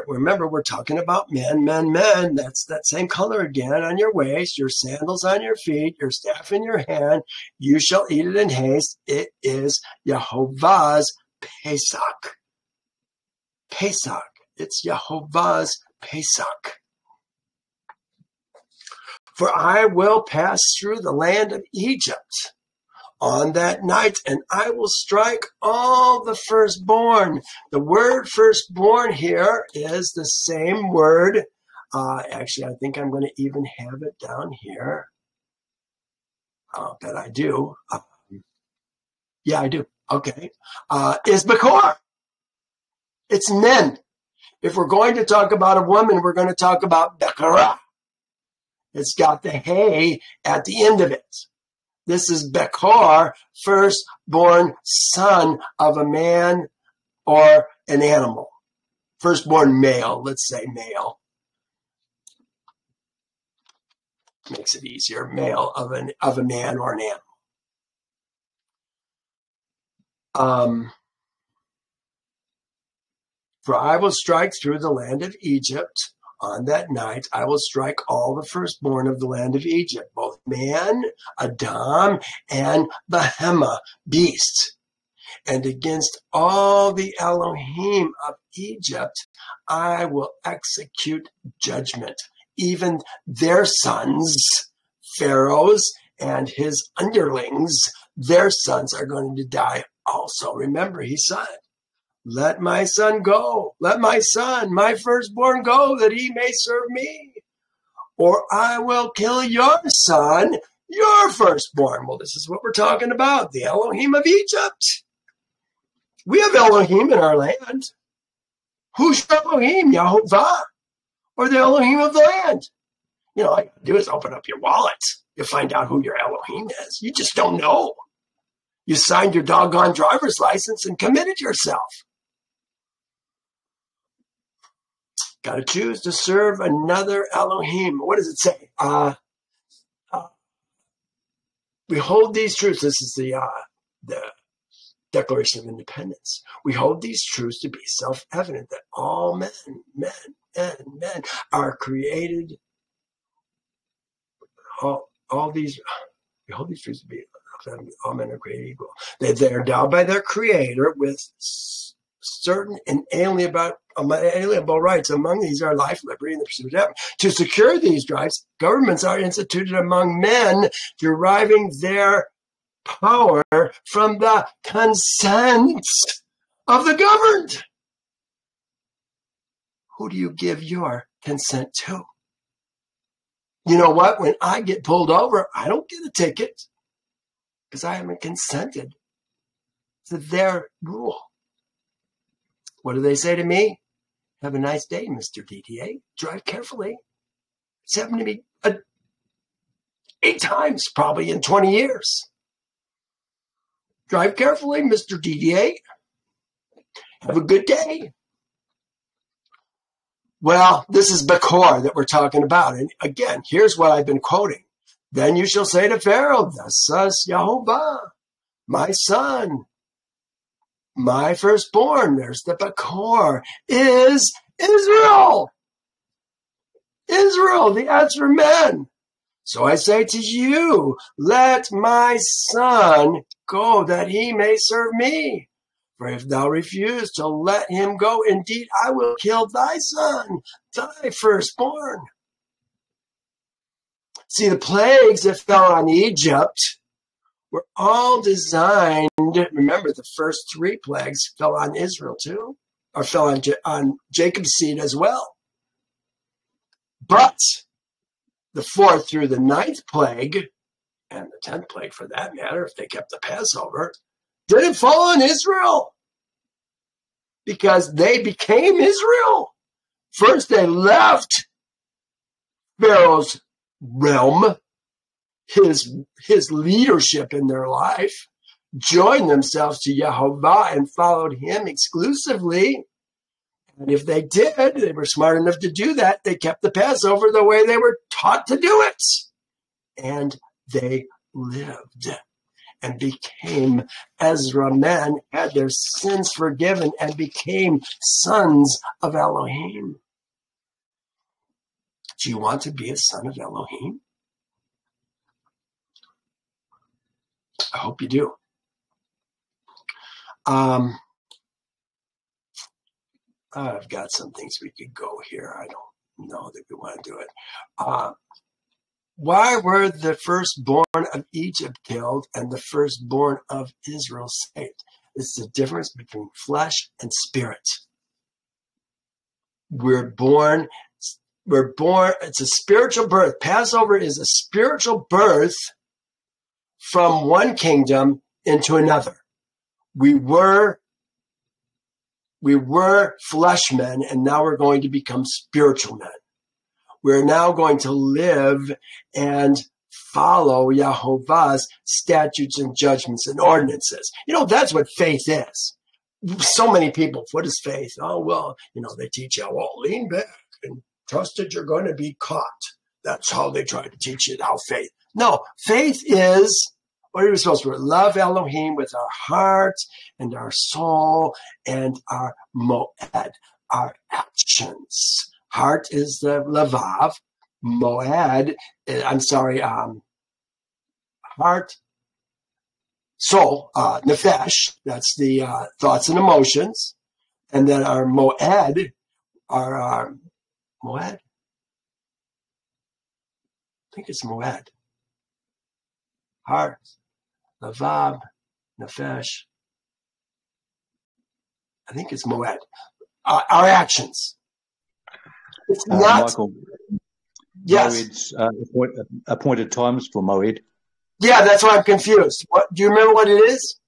A: remember we're talking about men, that's that same color again, on your waist, your sandals on your feet, your staff in your hand. You shall eat it in haste. It is Yehovah's Pesach. Pesach. It's Yehovah's Pesach. For I will pass through the land of Egypt on that night, and I will strike all the firstborn. The word firstborn here is the same word. Actually, I think I'm going to even have it down here. I'll bet I do. Yeah, I do. Okay. Is Bekor. It's men. If we're going to talk about a woman, we're going to talk about Bekorah. It's got the hay at the end of it. This is Bekor, firstborn son of a man or an animal. Firstborn male, let's say male. Makes it easier. Male of a man or an animal. For I will strike through the land of Egypt. On that night, I will strike all the firstborn of the land of Egypt, both man, Adam, and Behemah, beast. And against all the Elohim of Egypt, I will execute judgment. even their sons, Pharaoh's and his underlings, their sons are going to die also. Remember, he said, let my son go. Let my son, my firstborn, go, that he may serve me. Or I will kill your son, your firstborn. Well, this is what we're talking about, the Elohim of Egypt. We have Elohim in our land. Who's your Elohim? Yehovah, or the Elohim of the land? You know, all you do is open up your wallet. You'll find out who your Elohim is. You just don't know. You signed your doggone driver's license and committed yourself. Got to choose to serve another Elohim. What does it say? We hold these truths. This is the Declaration of Independence. We hold these truths to be self-evident that all men are created. All these, we hold these truths to be all men are created equal. They are endowed by their Creator with certain inalienable rights. Among these are life, liberty, and the pursuit of happiness. To secure these rights, governments are instituted among men, deriving their power from the consent of the governed. Who do you give your consent to? You know what? When I get pulled over, I don't get a ticket because I haven't consented to their rule. What do they say to me? Have a nice day, Mr. DDA. Drive carefully. It's happened to me 8 times probably in 20 years. Drive carefully, Mr. DDA. Have a good day. Well, this is Bakor that we're talking about. And again, here's what I've been quoting. Then you shall say to Pharaoh, thus says Yehovah, my son, my firstborn, there's the Bakor, is Israel. Israel, the Ezra men. So I say to you, let my son go that he may serve me. For if thou refuse to let him go, indeed I will kill thy son, thy firstborn. See, the plagues that fell on Egypt were all designed, remember the first 3 plagues fell on Israel too, or fell on Jacob's seed as well. But the 4th through the 9th plague, and the 10th plague for that matter, if they kept the Passover, didn't fall on Israel because they became Israel. First, they left Pharaoh's realm, his leadership in their life, joined themselves to Yehovah and followed him exclusively. And if they did, they were smart enough to do that, they kept the Passover the way they were taught to do it. And they lived and became Ezra men, had their sins forgiven, and became sons of Elohim. Do you want to be a son of Elohim? I hope you do. I've got some things we could go here. I don't know that we want to do it. Why were the firstborn of Egypt killed and the firstborn of Israel saved? It's the difference between flesh and spirit. We're born, it's a spiritual birth. Passover is a spiritual birth from one kingdom into another. We were flesh men, and now we're going to become spiritual men. We're now going to live and follow Yehovah's statutes and judgments and ordinances. You know, that's what faith is. So many people, what is faith? Oh, well, you know, they teach you, well, lean back and trust that you're going to be caught. That's how they try to teach you how faith. No, faith is, what are we supposed to do? Love Elohim with our heart and our soul and our moed, our actions. Heart is the lavav, moed, heart, soul, nefesh, that's the thoughts and emotions. And then our moed, our moed, think it's moed. Heart, lavav, nefesh. I think it's moed. Our actions. It's not.
B: Michael,
A: Yes.
B: Moed's appointed times for Moed.
A: Yeah, that's why I'm confused. What do you remember what it is?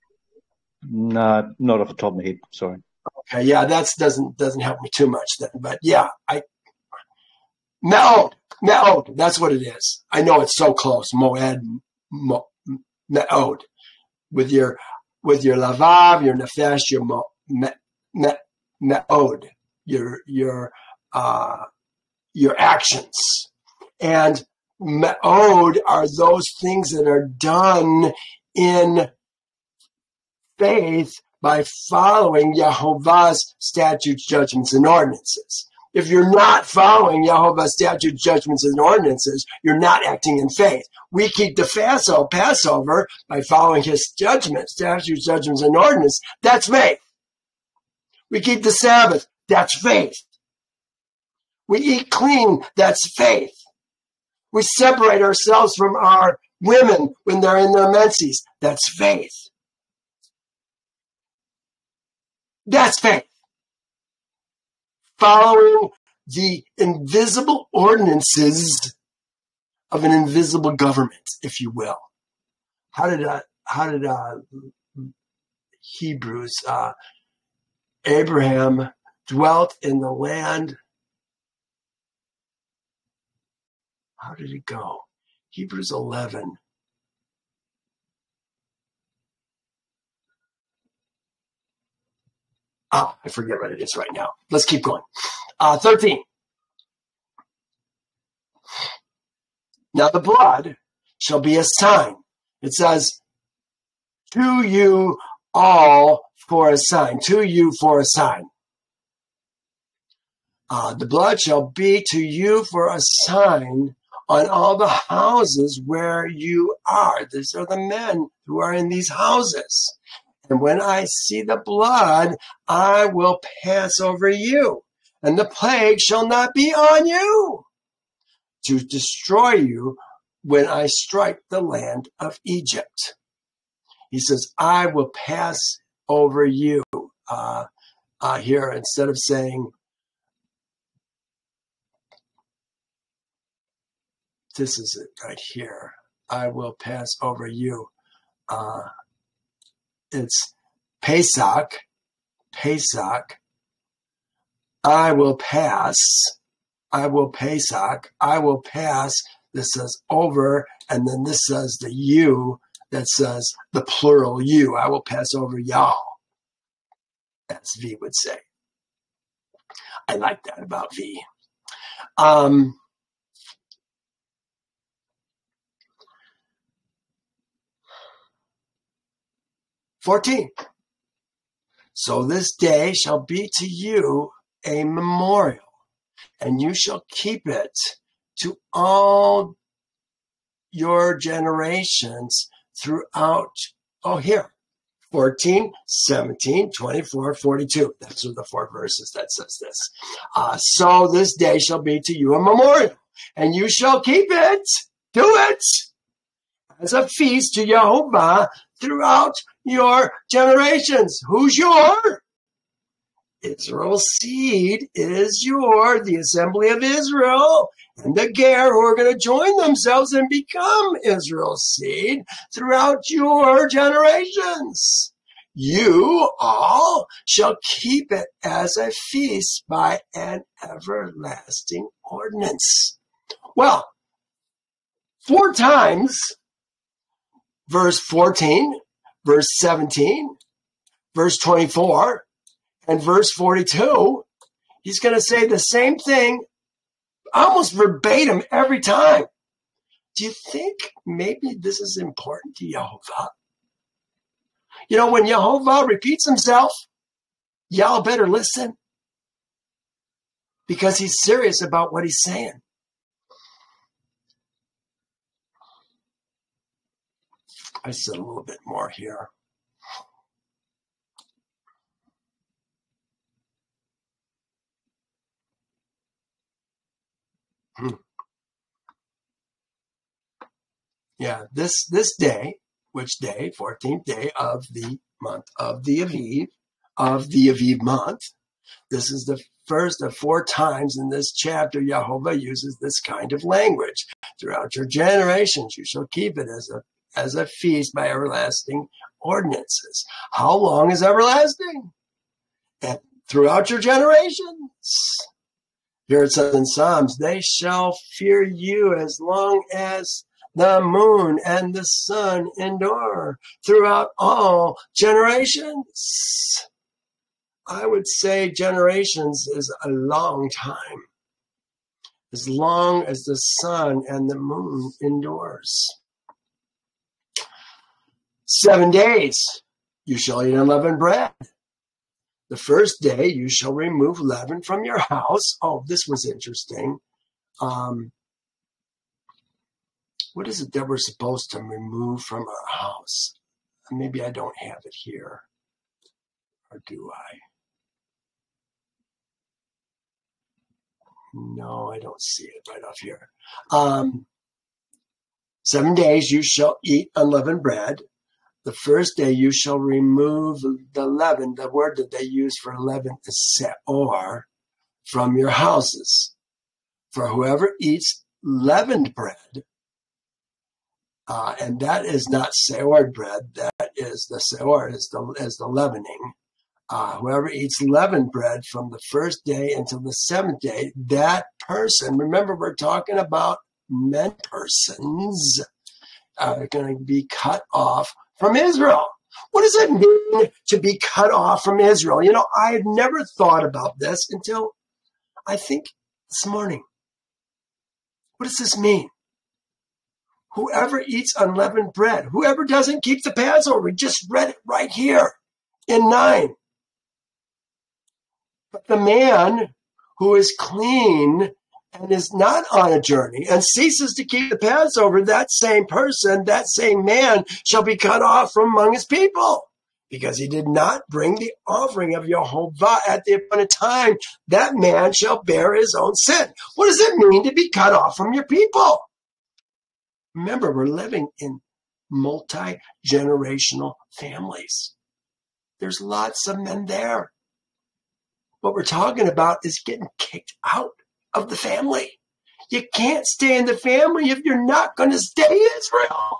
B: No, not off the top of my head. Sorry.
A: Okay, yeah, that doesn't help me too much then. But yeah, Me'od. That's what it is. I know it's so close. Moed, Me'od. With your lavav, your nefesh, your Me'od. Your actions. And Me'od are those things that are done in faith by following Yehovah's statutes, judgments, and ordinances. If you're not following Yehovah's statutes, judgments, and ordinances, you're not acting in faith. We keep the Passover by following his judgments, statutes, judgments, and ordinances. That's faith. We keep the Sabbath. That's faith. We eat clean. That's faith. We separate ourselves from our women when they're in their menses. That's faith. That's faith. Following the invisible ordinances of an invisible government, if you will. How did Hebrews, Abraham dwelt in the land? How did it go? Hebrews 11. I forget what it is right now. Let's keep going. 13. Now the blood shall be a sign. It says, to you all for a sign. To you for a sign. The blood shall be to you for a sign on all the houses where you are. These are the men who are in these houses. And when I see the blood, I will pass over you, and the plague shall not be on you to destroy you when I strike the land of Egypt. He says, I will pass over you. Here, instead of saying, this is it right here, I will pass over you. It's Pesach. I will pass. Pesach. I will pass. This says over, and then this says the you that says the plural you. I will pass over y'all, as V would say. I like that about V. 14. So this day shall be to you a memorial, and you shall keep it to all your generations throughout. Here. 14, 17, 24, 42. Those are the 4 verses that says this. So this day shall be to you a memorial, and you shall keep it, do it, as a feast to Yehovah throughout your generations. Who's your? Israel's seed is the assembly of Israel, and the Ger who are going to join themselves and become Israel's seed throughout your generations. You all shall keep it as a feast by an everlasting ordinance. Well, 4 times, verse 14, verse 17, verse 24, and verse 42, he's going to say the same thing almost verbatim every time. Do you think maybe this is important to Yehovah? You know, when Yehovah repeats himself, y'all better listen, because he's serious about what he's saying. I said a little bit more here. Yeah, this day, which day? 14th day of the month of the Aviv month. This is the first of 4 times in this chapter Yehovah uses this kind of language. Throughout your generations, you shall keep it as a feast by everlasting ordinances. How long is everlasting? And throughout your generations. Here it says in Psalms, they shall fear you as long as the moon and the sun endure throughout all generations. I would say generations is a long time, as long as the sun and the moon endures. 7 days, you shall eat unleavened bread. The first day, you shall remove leaven from your house. Oh, this was interesting. What is it that we're supposed to remove from our house? Maybe I don't have it here. Or do I? No, I don't see it right off here. 7 days you shall eat unleavened bread. The first day you shall remove the leaven. The word that they use for leaven is seor, from your houses. For whoever eats leavened bread, and that is not seor bread, that is the seor is the leavening. Whoever eats leavened bread from the first day until the 7th day, that person, remember we're talking about men persons, are going to be cut off from Israel. What does it mean to be cut off from Israel? You know, I had never thought about this until I think this morning. What does this mean? Whoever eats unleavened bread, whoever doesn't keep the Passover, we just read it right here in 9. But the man who is clean and is not on a journey and ceases to keep the Passover, that same person, that same man shall be cut off from among his people because he did not bring the offering of Yehovah at the appointed time. That man shall bear his own sin. What does it mean to be cut off from your people? Remember, we're living in multi-generational families. There's lots of men there. What we're talking about is getting kicked out of the family. You can't stay in the family if you're not going to stay in Israel.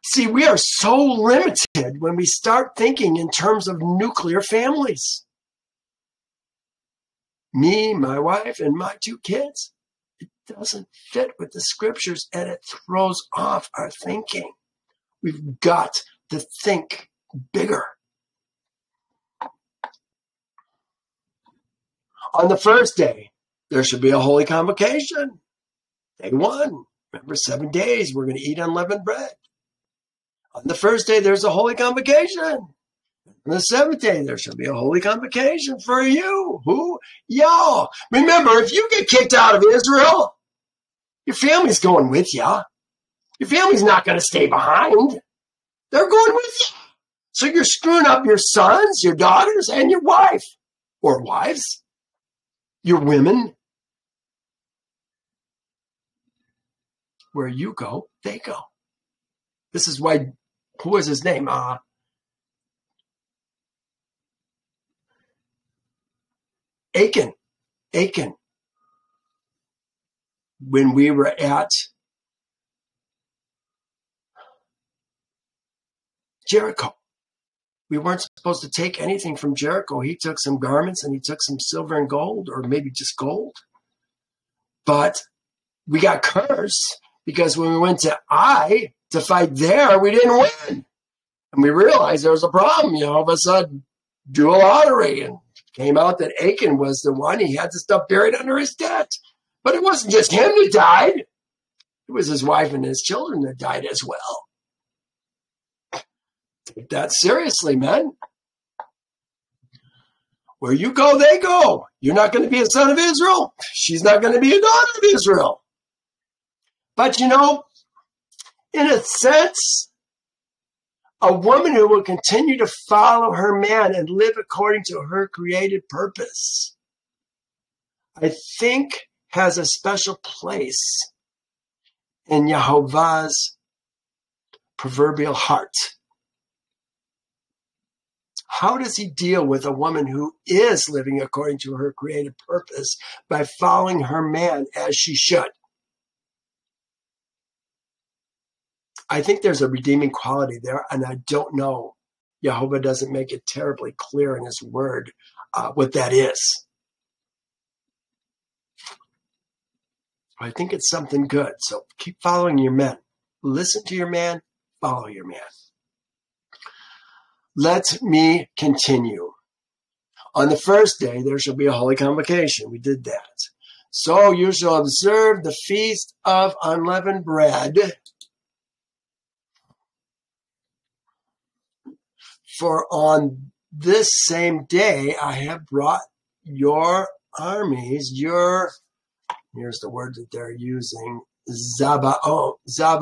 A: See, we are so limited when we start thinking in terms of nuclear families. Me, my wife, and my 2 kids. It doesn't fit with the scriptures, and it throws off our thinking. We've got to think bigger. On the first day, there should be a holy convocation. Day 1, remember 7 days, we're going to eat unleavened bread. On the first day, there's a holy convocation. On the 7th day, there shall be a holy convocation for you. Who? Y'all. Remember, if you get kicked out of Israel, your family's going with you. Your family's not going to stay behind. They're going with you. So you're screwing up your sons, your daughters, and your wife. Or wives. Your women. Where you go, they go. This is why, who was his name? Achan. When we were at Jericho, we weren't supposed to take anything from Jericho. He took some garments and he took some silver and gold, or maybe just gold. But we got cursed because when we went to Ai to fight there, we didn't win. And we realized there was a problem. You know, all of a sudden, do a lottery. And it came out that Achan was the one. He had the stuff buried under his tent. But it wasn't just him that died. It was his wife and his children that died as well. Take that seriously, man. Where you go, they go. You're not going to be a son of Israel. She's not going to be a daughter of Israel. But you know, in a sense, a woman who will continue to follow her man and live according to her created purpose, I think has a special place in Yehovah's proverbial heart? How does he deal with a woman who is living according to her creative purpose by following her man as she should? I think there's a redeeming quality there, and I don't know. Yehovah doesn't make it terribly clear in his word what that is. I think it's something good. So keep following your men. Listen to your man. Follow your man. Let me continue. On the first day, there shall be a holy convocation. We did that. So you shall observe the feast of unleavened bread. For on this same day I have brought your armies, here's the word that they're using, it's Zavot,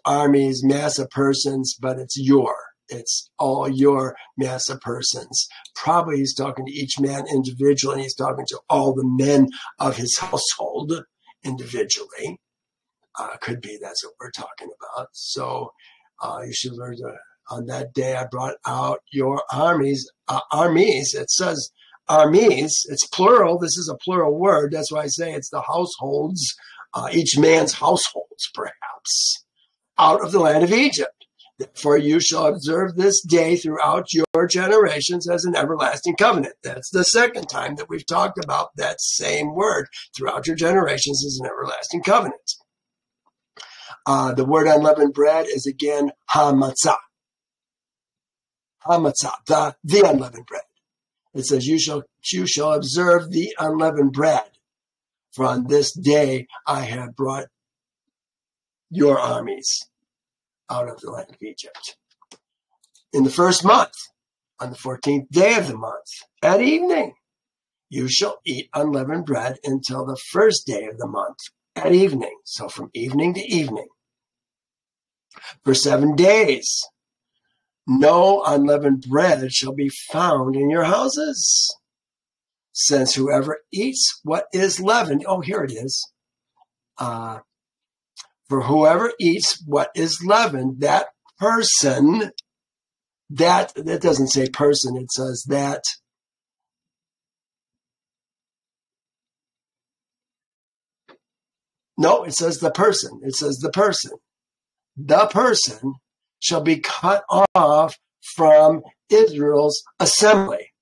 A: armies, mass of persons, but it's all your mass of persons. Probably he's talking to each man individually, and he's talking to all the men of his household individually. Could be that's what we're talking about. So you should learn on that day I brought out your armies. It says armies. It's plural. This is a plural word. That's why I say it's the households, each man's households, perhaps, out of the land of Egypt. Therefore you shall observe this day throughout your generations as an everlasting covenant. That's the second time that we've talked about that same word, throughout your generations as an everlasting covenant. The word unleavened bread is again hamatzah. Hamatzah, the unleavened bread. It says, you shall observe the unleavened bread. For on this day I have brought your armies out of the land of Egypt. In the first month, on the 14th day of the month, at evening, you shall eat unleavened bread until the first day of the month, at evening. So from evening to evening. For 7 days, no unleavened bread shall be found in your houses. Since whoever eats what is leavened, here it is. For whoever eats what is leavened, that person, that doesn't say person, it says that. No, it says the person. It says the person. The person shall be cut off from Israel's assembly,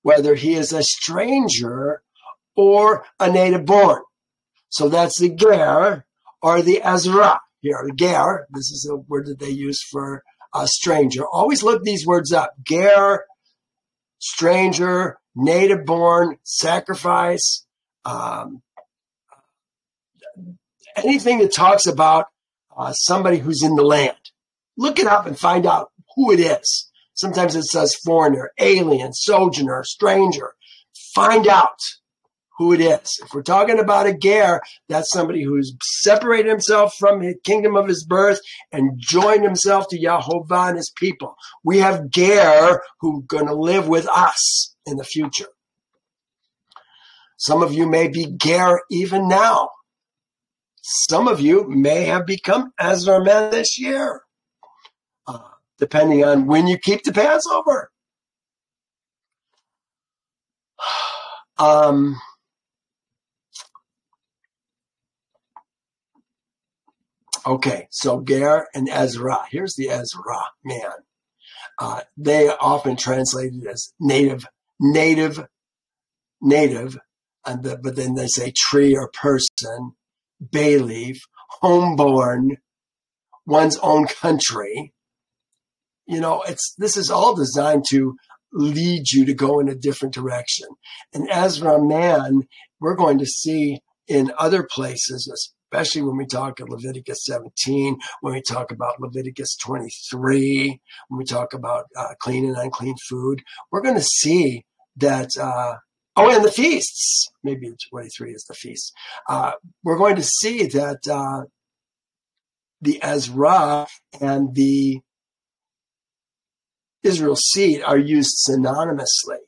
A: whether he is a stranger or a native born. So that's the ger or the Ezra. Here, the ger, this is a word that they use for a stranger. Always look these words up. Ger, stranger, native born, sacrifice, anything that talks about somebody who's in the land. Look it up and find out who it is. Sometimes it says foreigner, alien, sojourner, stranger. Find out who it is. If we're talking about a ger, that's somebody who's separated himself from the kingdom of his birth and joined himself to Yehovah and his people. We have ger who are going to live with us in the future. Some of you may be ger even now. Some of you may have become Ezra men this year, depending on when you keep the Passover. Okay, so Ger and Ezra. Here's the Ezra man. They are often translated as native, but then they say tree or person, bay leaf, homeborn, one's own country. This is all designed to lead you to go in a different direction. And Ezra man, we're going to see in other places, especially when we talk of Leviticus 17, when we talk about Leviticus 23, when we talk about clean and unclean food, we're going to see that, and the feasts, maybe 23 is the feast. We're going to see that the Ezra and the Israel seed are used synonymously.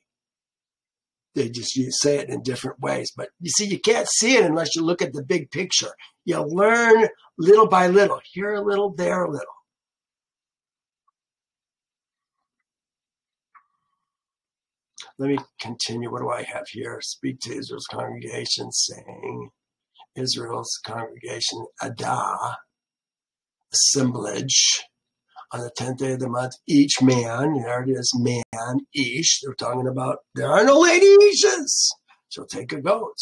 A: They just say it in different ways. But you see, you can't see it unless you look at the big picture. You learn little by little, here a little, there a little. Let me continue. What do I have here? Speak to Israel's congregation, saying, Israel's congregation, Adah, assemblage, on the 10th day of the month, each man, there it is, man, ish. They're talking about, there are no lady ishes. So take a goat.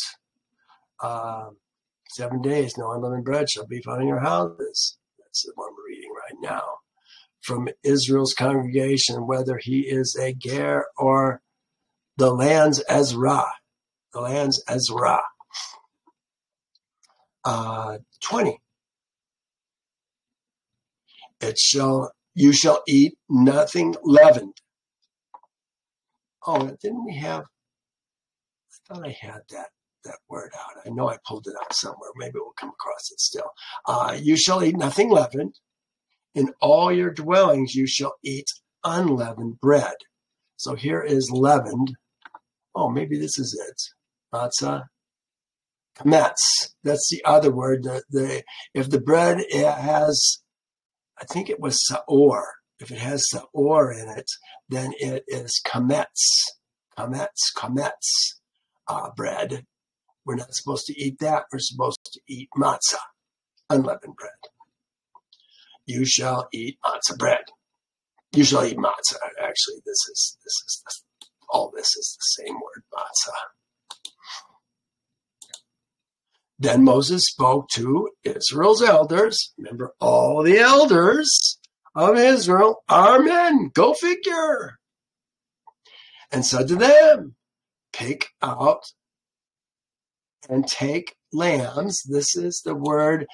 A: 7 days, no unleavened bread shall be found in your houses. That's the one we're reading right now. From Israel's congregation, whether he is a ger or the land's Ezra. The land's Ezra. 20. You shall eat nothing leavened. Oh, didn't we have? I thought I had that word out. I know I pulled it out somewhere. Maybe we'll come across it still. You shall eat nothing leavened. In all your dwellings you shall eat unleavened bread. So here is leavened. Oh, maybe this is it. Matzah. Kametz. That's the other word. If the bread has, I think it was sa'or. If it has sa'or in it, then it is kametz. Kametz bread. We're not supposed to eat that. We're supposed to eat matzah, unleavened bread. You shall eat matzah bread. You shall eat matzah. Actually, all this is the same word, matzah. Then Moses spoke to Israel's elders. Remember, all the elders of Israel are men. Go figure. And said to them, pick out and take lambs. This is the word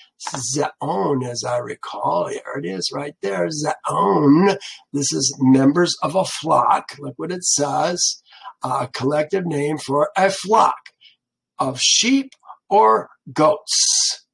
A: ze'on, as I recall. Here it is right there, ze'on. This is members of a flock. Look what it says. A collective name for a flock of sheep or goats.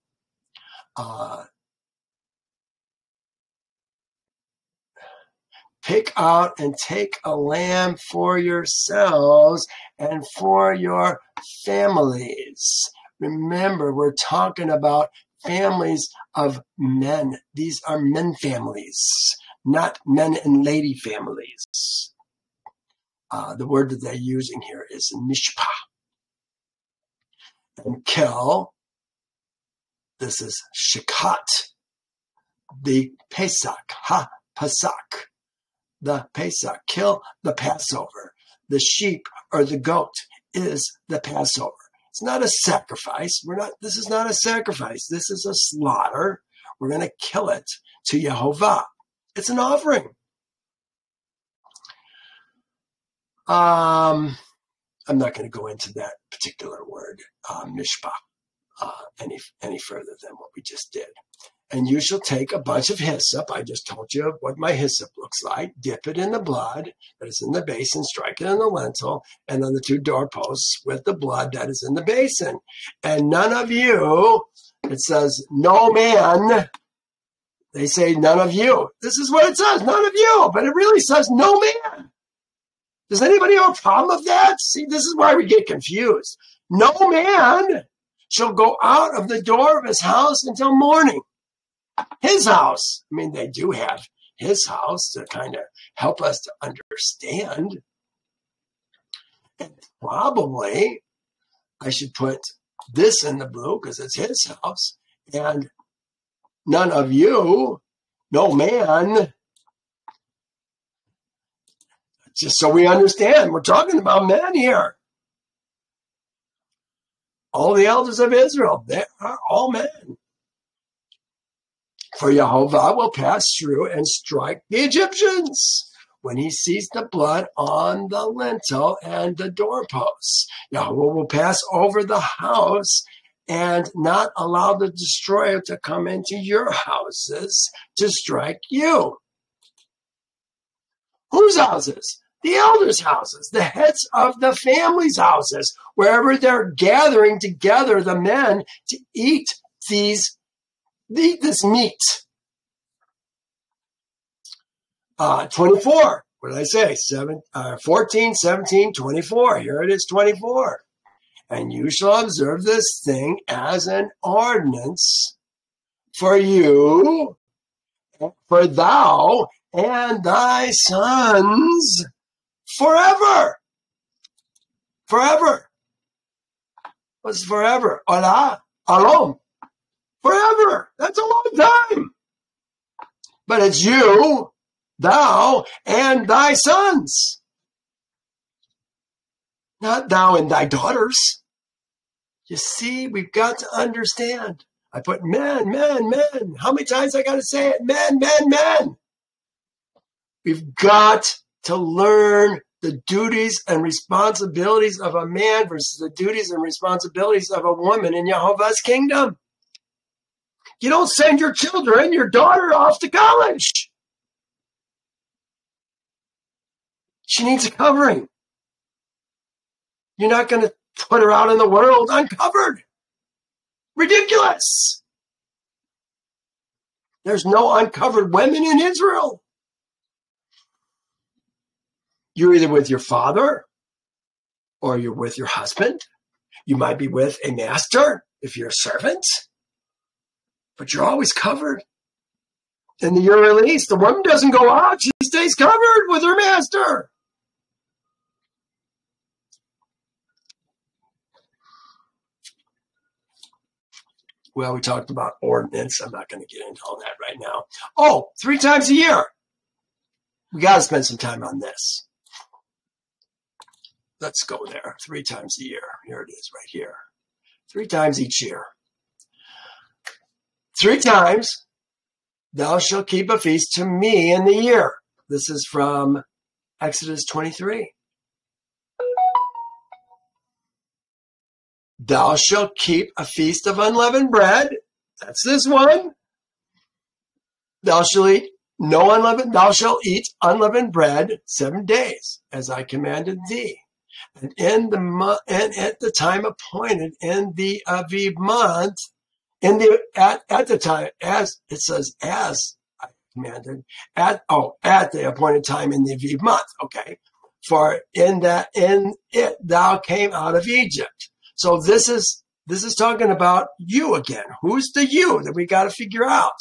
A: Pick out and take a lamb for yourselves and for your families. Remember, we're talking about families of men. These are men families, not men and lady families. The word that they're using here is mishpah. And kill, this is shikat, the Pesach, ha-Pesach, the Pesach, kill the Passover. The sheep or the goat is the Passover. It's not a sacrifice. This is not a sacrifice. This is a slaughter. We're going to kill it to Yehovah. It's an offering. I'm not going to go into that particular word, mishpah, any further than what we just did. And you shall take a bunch of hyssop. I just told you what my hyssop looks like. Dip it in the blood that is in the basin, strike it in the lintel, and on the two doorposts with the blood that is in the basin. And none of you, it says, no man. They say none of you. This is what it says, none of you. But it really says no man. Does anybody have a problem with that? See, this is why we get confused. No man shall go out of the door of his house until morning. His house. I mean, they do have his house to kind of help us to understand. And probably I should put this in the blue because it's his house. And none of you, no man. Just so we understand, we're talking about men here. All the elders of Israel, they are all men. For Yehovah will pass through and strike the Egyptians when he sees the blood on the lintel and the doorposts. Yehovah will pass over the house and not allow the destroyer to come into your houses to strike you. Whose houses? The elders' houses, the heads of the families' houses, wherever they're gathering together, the men, to eat this meat. 24, what did I say? 14, 17, 24. Here it is, 24. And you shall observe this thing as an ordinance for you, for thou and thy sons forever. Forever. What's forever? Ola, alom. Forever. That's a long time. But it's you, thou, and thy sons. Not thou and thy daughters. You see, we've got to understand. I put men, men, men. How many times I got to say it? Men, men, men. We've got to learn the duties and responsibilities of a man versus the duties and responsibilities of a woman in Yehovah's kingdom. You don't send your children, your daughter off to college. She needs a covering. You're not going to put her out in the world uncovered. Ridiculous. There's no uncovered women in Israel. You're either with your father or you're with your husband. You might be with a master if you're a servant, but you're always covered. In the year release, the woman doesn't go out. She stays covered with her master. Well, we talked about ordinance. I'm not going to get into all that right now. Oh, 3 times a year. We got to spend some time on this. Let's go there. 3 times a year. Here it is right here. 3 times each year. 3 times thou shalt keep a feast to me in the year. This is from Exodus 23. Thou shalt keep a feast of unleavened bread. That's this one. Thou shalt eat no unleavened. Thou shalt eat unleavened bread 7 days, as I commanded thee. And at the time appointed in the Aviv month, at the time, as it says, as I commanded, at the appointed time in the Aviv month. Okay, for in it thou came out of Egypt. So this is talking about you again. Who's the you that we got to figure out?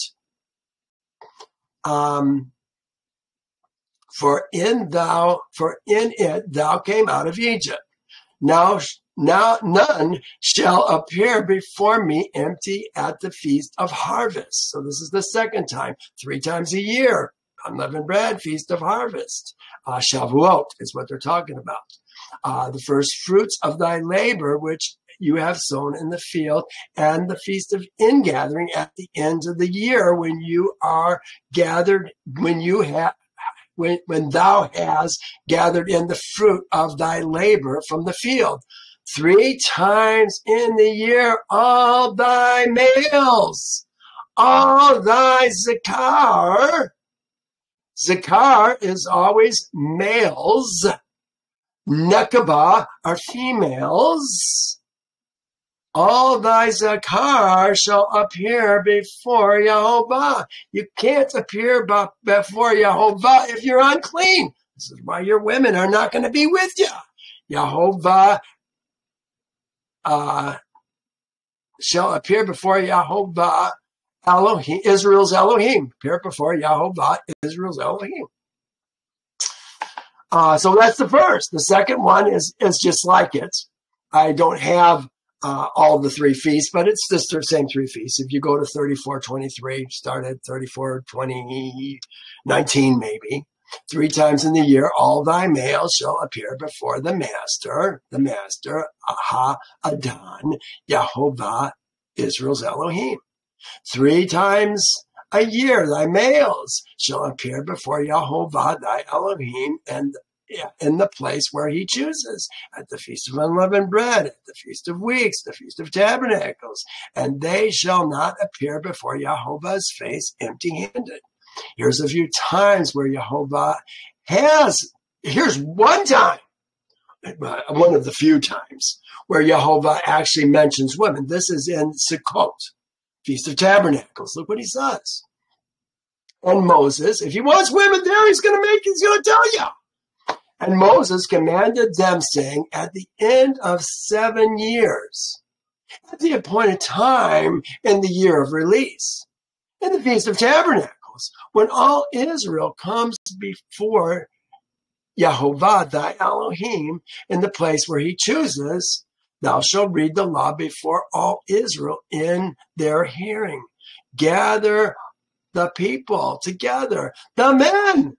A: For in it thou came out of Egypt. Now none shall appear before me empty at the feast of harvest. So this is the second time, 3 times a year. Unleavened bread, feast of harvest. Shavuot is what they're talking about. The first fruits of thy labor, which you have sown in the field, and the feast of ingathering at the end of the year, when you are gathered, when thou hast gathered in the fruit of thy labor from the field. 3 times in the year, all thy males, all thy zakar. Zakar is always males. Nekabah are females. All thy zakar shall appear before Yehovah. You can't appear before Yehovah if you're unclean. This is why your women are not going to be with you. Yehovah shall appear before Yehovah, Elohim, Israel's Elohim. Appear before Yehovah, Israel's Elohim. So that's the first. The second one is just like it. I don't have all the 3 feasts, but it's just the same 3 feasts. If you go to 34:23, start at 34:20, 19 maybe. 3 times in the year, all thy males shall appear before the master, Ha-Adon, Yehovah, Israel's Elohim. 3 times a year, thy males shall appear before Yehovah, thy Elohim, and in the place where he chooses, at the Feast of Unleavened Bread, at the Feast of Weeks, the Feast of Tabernacles, and they shall not appear before Yehovah's face empty-handed. Here's a few times where Yehovah here's one time, one of the few times, where Yehovah actually mentions women. This is in Sukkot, Feast of Tabernacles. Look what he says. And Moses, if he wants women there, he's going to tell you. And Moses commanded them, saying, at the end of 7 years, at the appointed time in the year of release, in the Feast of Tabernacles, when all Israel comes before Yehovah thy Elohim in the place where he chooses, thou shalt read the law before all Israel in their hearing. Gather the people together, the men,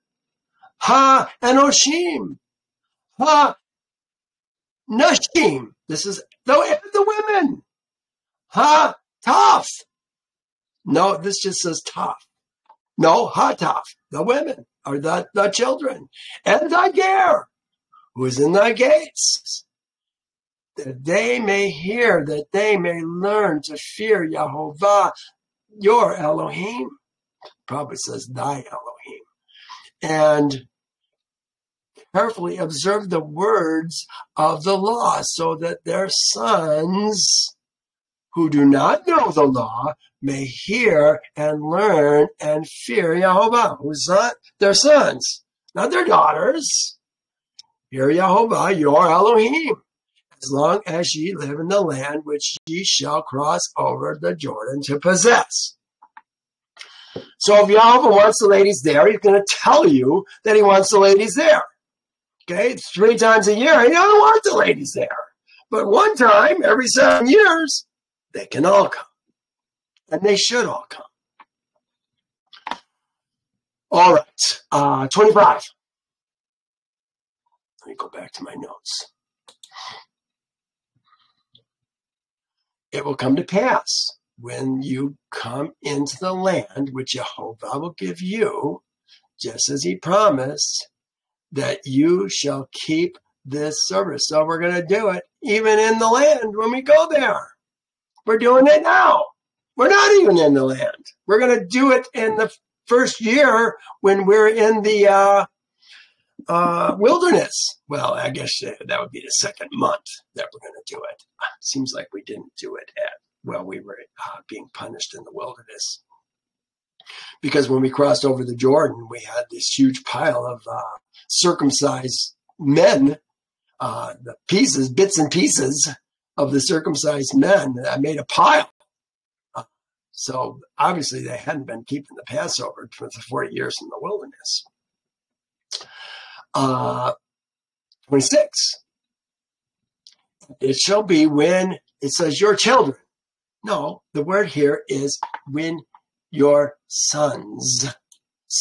A: ha-enoshim, ha-nashim. This is the women, ha-taf. No, this just says taf. No, ha-taf, the women, or the children, and thy ger, who is in thy gates, that they may hear, that they may learn to fear Yehovah, your Elohim. Probably says thy Elohim. And carefully observe the words of the law, so that their sons who do not know the law may hear and learn and fear Yehovah. Who's that? Their sons, not their daughters. Fear Yehovah, your Elohim, as long as ye live in the land which ye shall cross over the Jordan to possess. So if Yehovah wants the ladies there, he's going to tell you that he wants the ladies there. Okay, 3 times a year, he doesn't want the ladies there. But one time, every 7 years, they can all come. And they should all come. All right, 25. Let me go back to my notes. It will come to pass when you come into the land which Yehovah will give you, just as he promised, that you shall keep this service. So we're going to do it even in the land when we go there. We're doing it now. We're not even in the land. We're going to do it in the first year when we're in the wilderness. Well, I guess that would be the second month that we're going to do it. Seems like we didn't do it while we were being punished in the wilderness. Because when we crossed over the Jordan, we had this huge pile of circumcised men, the pieces, bits and pieces of the circumcised men. I made a pile. So obviously they hadn't been keeping the Passover for the 40 years in the wilderness. 26. It shall be when it says your children. No, the word here is when your sons,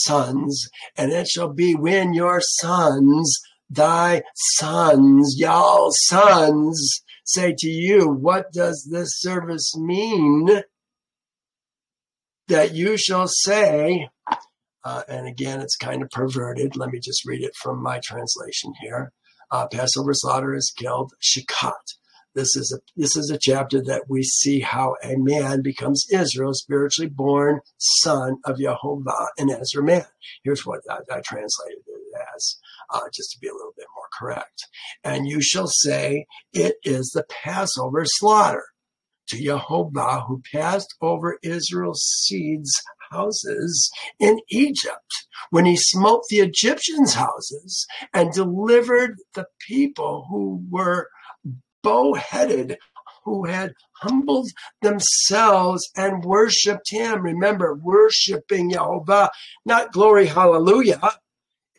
A: and it shall be when your sons, thy sons, y'all sons, say to you, what does this service mean? That you shall say, and again, it's kind of perverted. Let me just read it from my translation here. Passover slaughter is killed, shikat. This is a chapter that we see how a man becomes Israel, spiritually born son of Yehovah, and Ezra man. Here's what I translated it as, just to be a little bit more correct. And you shall say, it is the Passover slaughter to Yehovah, who passed over Israel's seeds' houses in Egypt, when he smote the Egyptians' houses and delivered the people who were bow-headed, who had humbled themselves and worshipped him. Remember, worshiping Yehovah, not glory, hallelujah.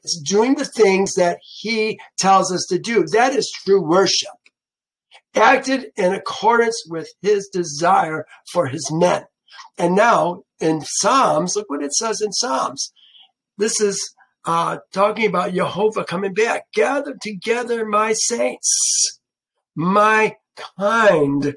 A: It's doing the things that he tells us to do. That is true worship. Acted in accordance with his desire for his men. And now in Psalms, look what it says in Psalms. This is talking about Yehovah coming back. Gather together my saints, my kind.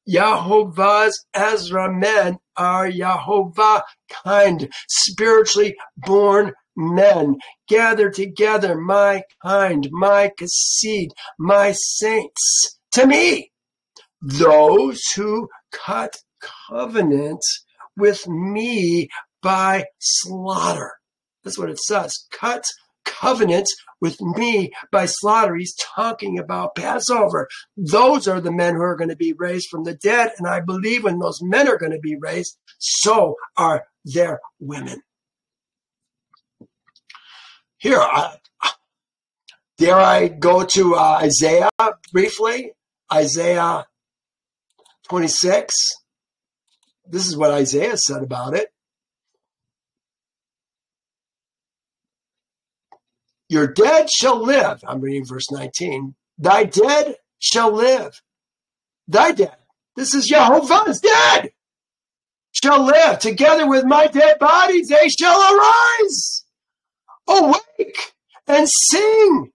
A: Yehovah's Ezra men are Yehovah kind, spiritually born men. Gather together my kind, my Kassid, my saints, to me, those who cut covenant with me by slaughter. That's what it says. Cut covenant with me by slaughter. He's talking about Passover. Those are the men who are going to be raised from the dead. And I believe when those men are going to be raised, so are their women. Here, dare I go to Isaiah briefly? Isaiah 26. This is what Isaiah said about it. Your dead shall live. I'm reading verse 19. Thy dead shall live. Thy dead. This is Yehovah's dead. Shall live. Together with my dead bodies, they shall arise. Awake and sing,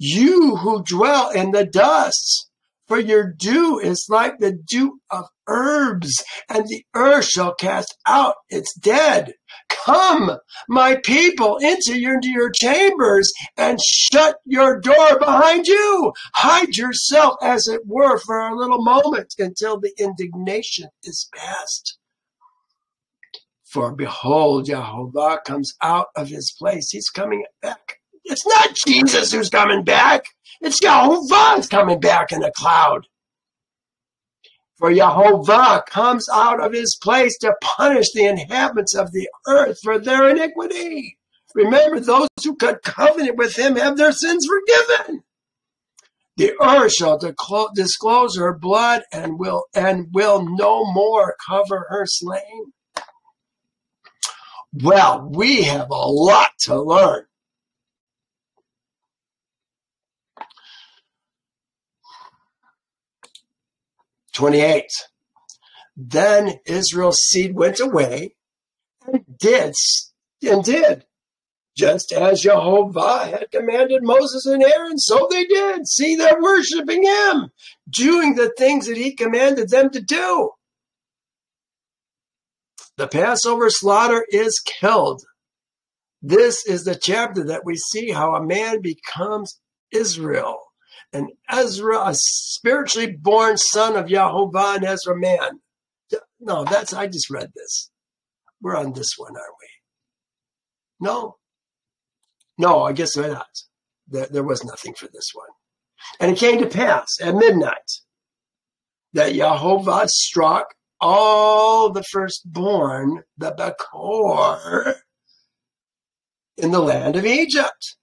A: you who dwell in the dust. For your dew is like the dew of herbs, and the earth shall cast out its dead. Come, my people, into your chambers, and shut your door behind you. Hide yourself, as it were, for a little moment, until the indignation is past. For behold, Yehovah comes out of his place. He's coming back. It's not Jesus who's coming back. It's Yehovah who's coming back in a cloud. For Yehovah comes out of his place to punish the inhabitants of the earth for their iniquity. Remember, those who cut covenant with him have their sins forgiven. The earth shall disclose her blood and will no more cover her slain. Well, we have a lot to learn. (28) Then Israel's seed went away and did, just as Yehovah had commanded Moses and Aaron, so they did. See, they're worshiping him, doing the things that he commanded them to do. The Passover slaughter is killed. This is the chapter that we see how a man becomes Israel. And Ezra, a spiritually born son of Yehovah, and Ezra man. No, I just read this. We're on this one, aren't we? No, I guess we're not. There was nothing for this one. And it came to pass at midnight that Yehovah struck all the firstborn, the Bakor, in the land of Egypt.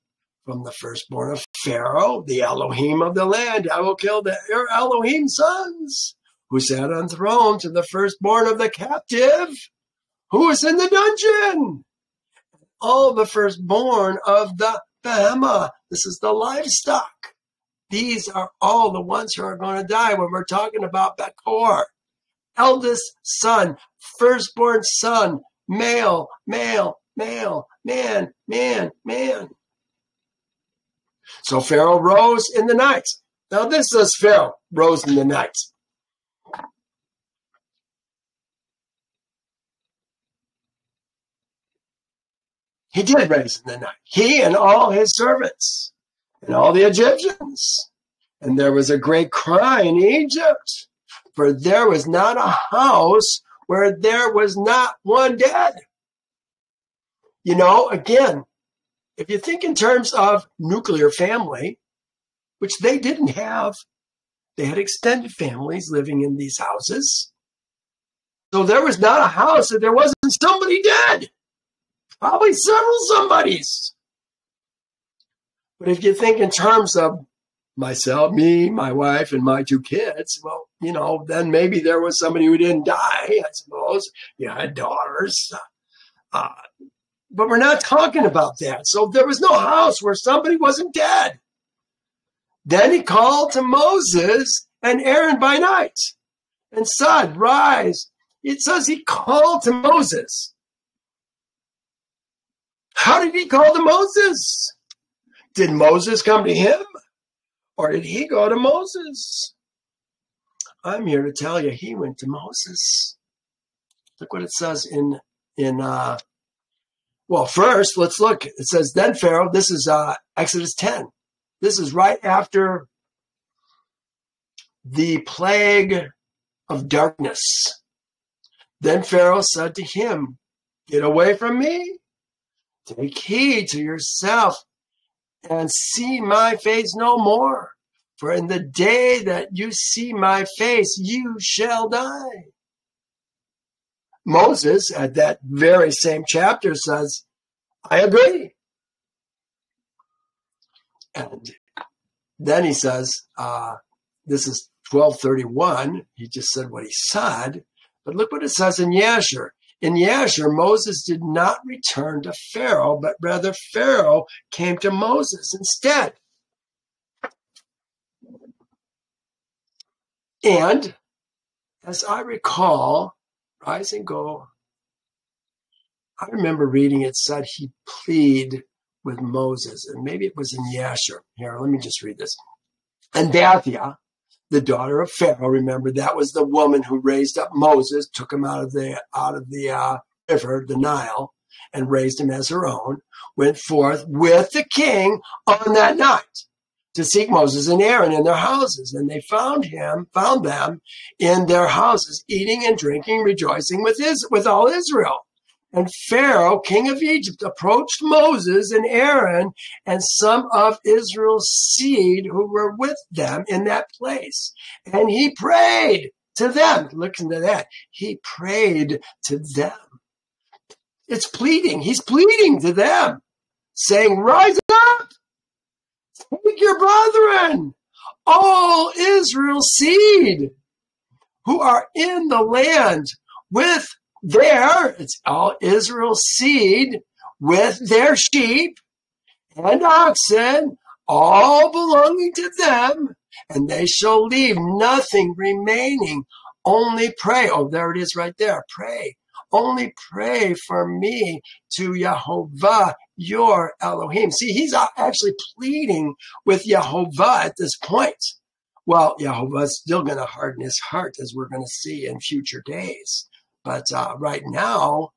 A: From the firstborn of Pharaoh, the Elohim of the land, I will kill their Elohim sons, who sat on throne, to the firstborn of the captive, who is in the dungeon. All the firstborn of the Behemah, this is the livestock. These are all the ones who are going to die when we're talking about Bakor. Eldest son, firstborn son, male, man. So Pharaoh rose in the night. Now this says Pharaoh rose in the night. He did rise in the night. He and all his servants and all the Egyptians. And there was a great cry in Egypt, for there was not a house where there was not one dead. You know, again, if you think in terms of nuclear family, which they didn't have, they had extended families living in these houses. So there was not a house that there wasn't somebody dead. Probably several somebodies. But if you think in terms of myself, me, my wife, and my two kids, well, you know, then maybe there was somebody who didn't die, I suppose. You had daughters. But we're not talking about that. So there was no house where somebody wasn't dead. Then he called to Moses and Aaron by night and said, rise. It says he called to Moses. How did he call to Moses? Did Moses come to him? Or did he go to Moses? I'm here to tell you, he went to Moses. Look what it says well, first, let's look. It says, then Pharaoh, this is Exodus 10. This is right after the plague of darkness. Then Pharaoh said to him, get away from me. Take heed to yourself and see my face no more. For in the day that you see my face, you shall die. Moses, at that very same chapter, says, I agree. And then he says, this is 12:31. He just said what he said. But look what it says in Yasher. In Yasher, Moses did not return to Pharaoh, but rather Pharaoh came to Moses instead. And as I recall, Rise and Go, I remember reading it said he pleaded with Moses, and maybe it was in Yasher. Here, let me just read this. And Dathia, the daughter of Pharaoh, remember that was the woman who raised up Moses, took him out of the river, the Nile, and raised him as her own, went forth with the king on that night to seek Moses and Aaron in their houses. And they found them in their houses, eating and drinking, rejoicing with all Israel. And Pharaoh, king of Egypt, approached Moses and Aaron and some of Israel's seed who were with them in that place. And he prayed to them. Listen to that. He prayed to them. It's pleading. He's pleading to them, saying, rise up, take your brethren, all Israel's seed who are in the land with it's all Israel's seed with their sheep and oxen, all belonging to them, and they shall leave nothing remaining. Only pray. Oh, there it is right there. Pray. Only pray for me to Yehovah, your Elohim. See, he's actually pleading with Yehovah at this point. Well, Yehovah's still going to harden his heart, as we're going to see in future days. But right now,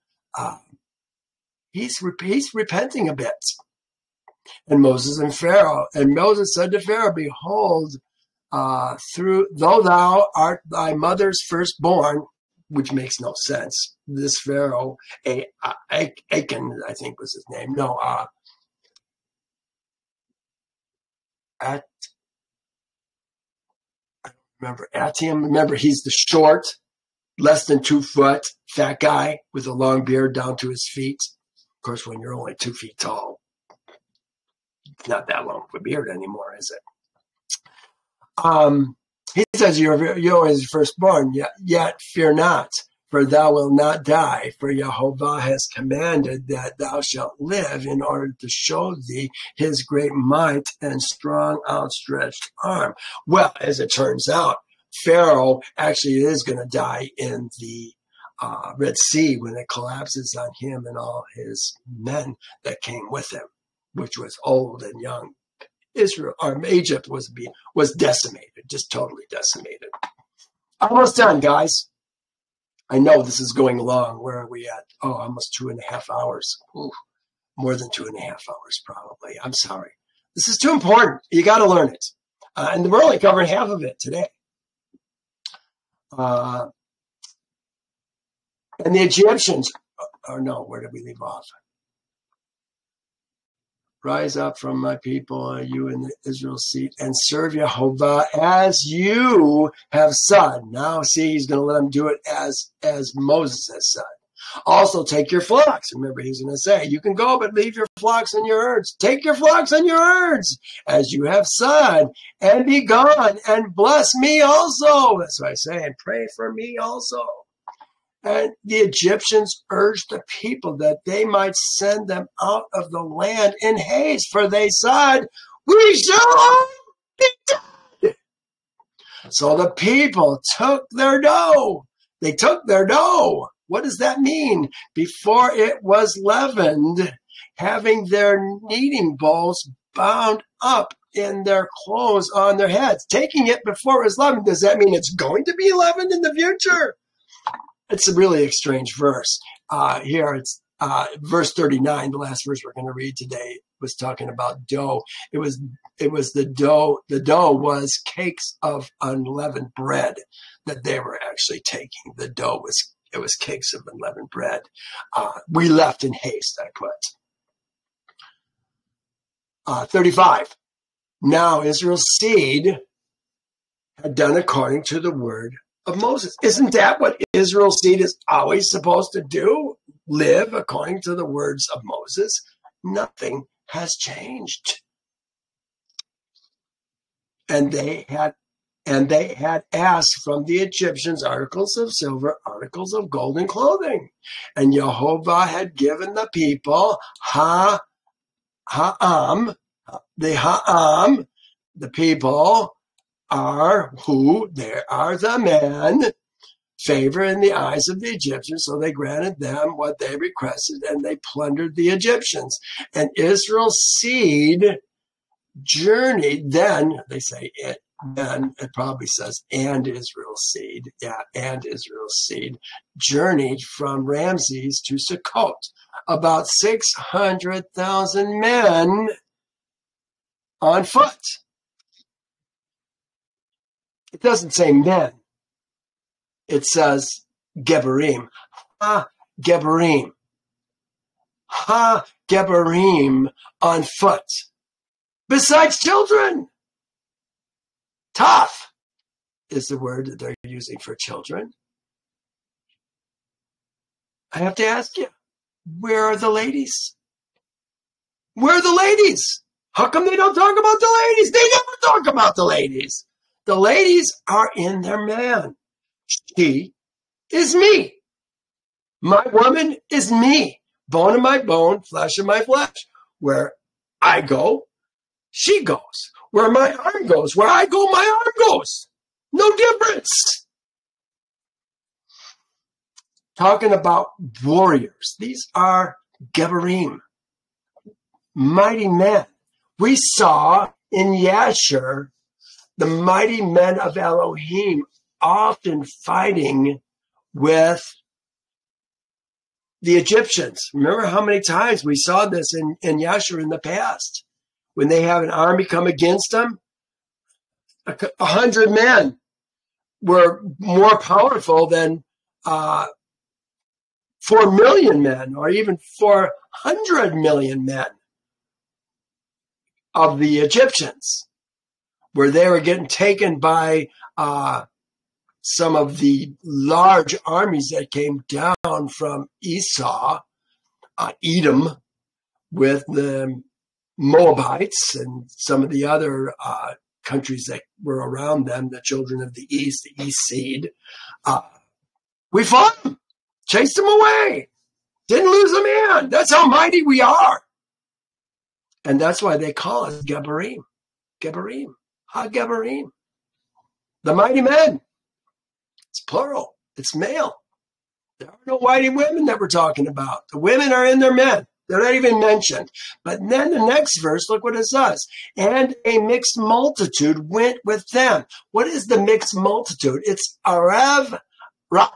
A: he's repenting a bit. And Moses said to Pharaoh, behold, though thou art thy mother's firstborn, which makes no sense. This Pharaoh, Achan, I think was his name. No, Remember, he's the short, less than 2 foot, fat guy with a long beard down to his feet. Of course, when you're only 2 feet tall, it's not that long of a beard anymore, is it? He says, you're his firstborn, yet fear not, for thou wilt not die, for Yehovah has commanded that thou shalt live in order to show thee his great might and strong outstretched arm. Well, as it turns out, Pharaoh actually is going to die in the Red Sea when it collapses on him and all his men that came with him, which was old and young. Egypt was decimated, just totally decimated. Almost done, guys. I know this is going long. Where are we at? Oh, almost 2.5 hours. Ooh, more than 2.5 hours, probably. I'm sorry. This is too important. You got to learn it. And we're only covering half of it today. And the Egyptians, where did we leave off? Rise up from my people, you in the Israel seat, and serve Yehovah as you have said. Now, see, he's going to let them do it as Moses has said. Also, take your flocks. Remember, he's going to say, you can go, but leave your flocks and your herds. Take your flocks and your herds, as you have said, and be gone, and bless me also. That's what I say, and pray for me also. And the Egyptians urged the people that they might send them out of the land in haste, for they said, we shall all be dead. So the people took their dough. They took their dough. What does that mean? Before it was leavened, having their kneading bowls bound up in their clothes on their heads. Taking it before it was leavened, does that mean it's going to be leavened in the future? It's a really strange verse. Here it's verse 39, the last verse we're going to read today, was talking about dough. It was the dough. The dough was cakes of unleavened bread that they were actually taking. The dough was cakes of unleavened bread. We left in haste, I put. 35. Now Israel's seed had done according to the word of Moses. Isn't that what Israel's seed is always supposed to do? Live according to the words of Moses? Nothing has changed. and they had asked from the Egyptians articles of silver, articles of gold, and clothing. And Yehovah had given the people Ha'am. The people are who? They are the men, favor in the eyes of the Egyptians. So they granted them what they requested, and they plundered the Egyptians. And Israel's seed journeyed, then they say it, then it probably says, and Israel's seed, and Israel's seed journeyed from Ramses to Sukkot. About 600,000 men on foot. It doesn't say men. It says Gebarim. Gebarim. Gebarim on foot. Besides children. Tough is the word that they're using for children. I have to ask you, where are the ladies? Where are the ladies? How come they don't talk about the ladies? They never talk about the ladies. The ladies are in their man. She is me. My woman is me. Bone of my bone, flesh of my flesh. Where I go, she goes. Where my arm goes, where I go, my arm goes. No difference. Talking about warriors. These are Gebarim. Mighty men. We saw in Yasher the mighty men of Elohim often fighting with the Egyptians. Remember how many times we saw this in Yasher in the past? When they have an army come against them, 100 men were more powerful than 4 million men, or even 400 million men of the Egyptians, where they were getting taken by some of the large armies that came down from Esau, Edom, with the Moabites and some of the other countries that were around them, the children of the East, the East seed. We fought them, chased them away, didn't lose a man. That's how mighty we are. And that's why they call us Gebarim. Gebarim. Ha-Gebarim. The mighty men. It's plural. It's male. There are no mighty women that we're talking about. The women are in their men. They're not even mentioned. But then the next verse, look what it says. And a mixed multitude went with them. What is the mixed multitude? It's Arav Rav.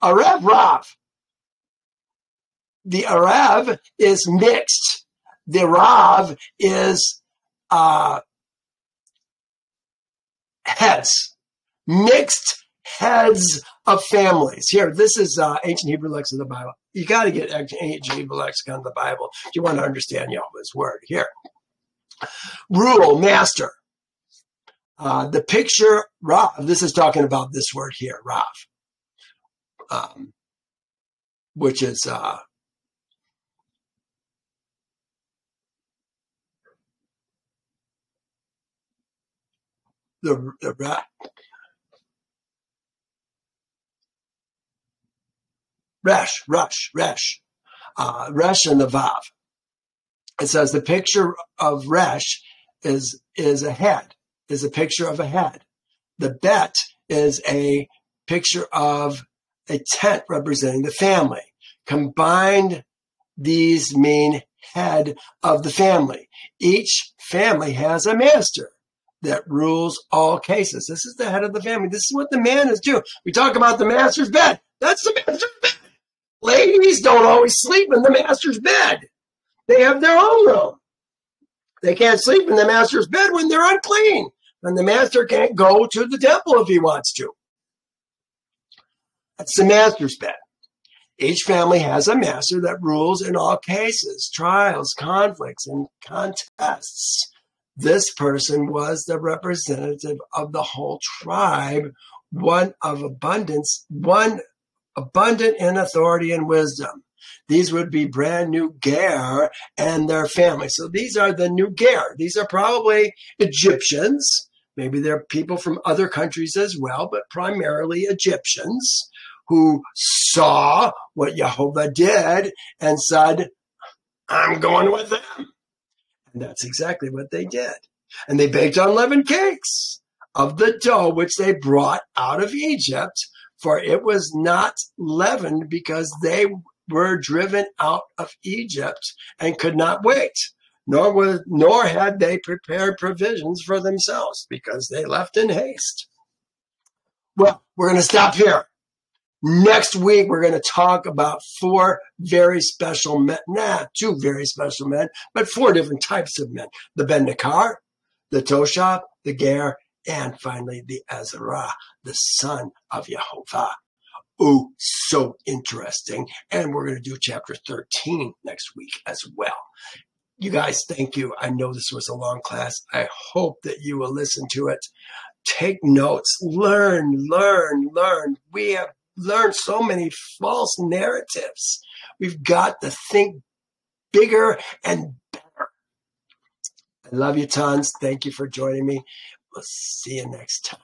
A: Arav Rav. The Arav is mixed. The Rav is heads. Mixed heads of families. Here, this is Ancient Hebrew Lexicon of the Bible. You got to get Ancient Hebrew Lexicon of the Bible if you want to understand Yehovah's word. Here. Rule, master. The picture, Rav, this is talking about this word here, Rav, which is the Resh, Resh and the Vav. It says the picture of Resh is a head, is a picture of a head. The Bet is a picture of a tent representing the family. Combined, these mean head of the family. Each family has a master that rules all cases. This is the head of the family. This is what the man is doing. We talk about the master's bed. That's the master's bed. Ladies don't always sleep in the master's bed. They have their own room. They can't sleep in the master's bed when they're unclean. And the master can't go to the temple if he wants to. That's the master's bed. Each family has a master that rules in all cases, trials, conflicts, and contests. This person was the representative of the whole tribe, one of abundance, one abundant in authority and wisdom. These would be brand new Ger and their family. So these are the new Ger. These are probably Egyptians Maybe there are people from other countries as well, but primarily Egyptians who saw what Yehovah did and said, I'm going with them. And that's exactly what they did. And they baked unleavened cakes of the dough which they brought out of Egypt, for it was not leavened because they were driven out of Egypt and could not wait, nor had they prepared provisions for themselves because they left in haste. Well, we're going to stop here. Next week, we're going to talk about two very special men, but 4 different types of men. The Ben Nakar, the Toshab, the Ger, and finally the Ezra, the son of Yehovah. Oh, so interesting. And we're going to do chapter 13 next week as well. You guys, thank you. I know this was a long class. I hope that you will listen to it. Take notes. Learn. We have learned so many false narratives. We've got to think bigger and better. I love you tons. Thank you for joining me. We'll see you next time.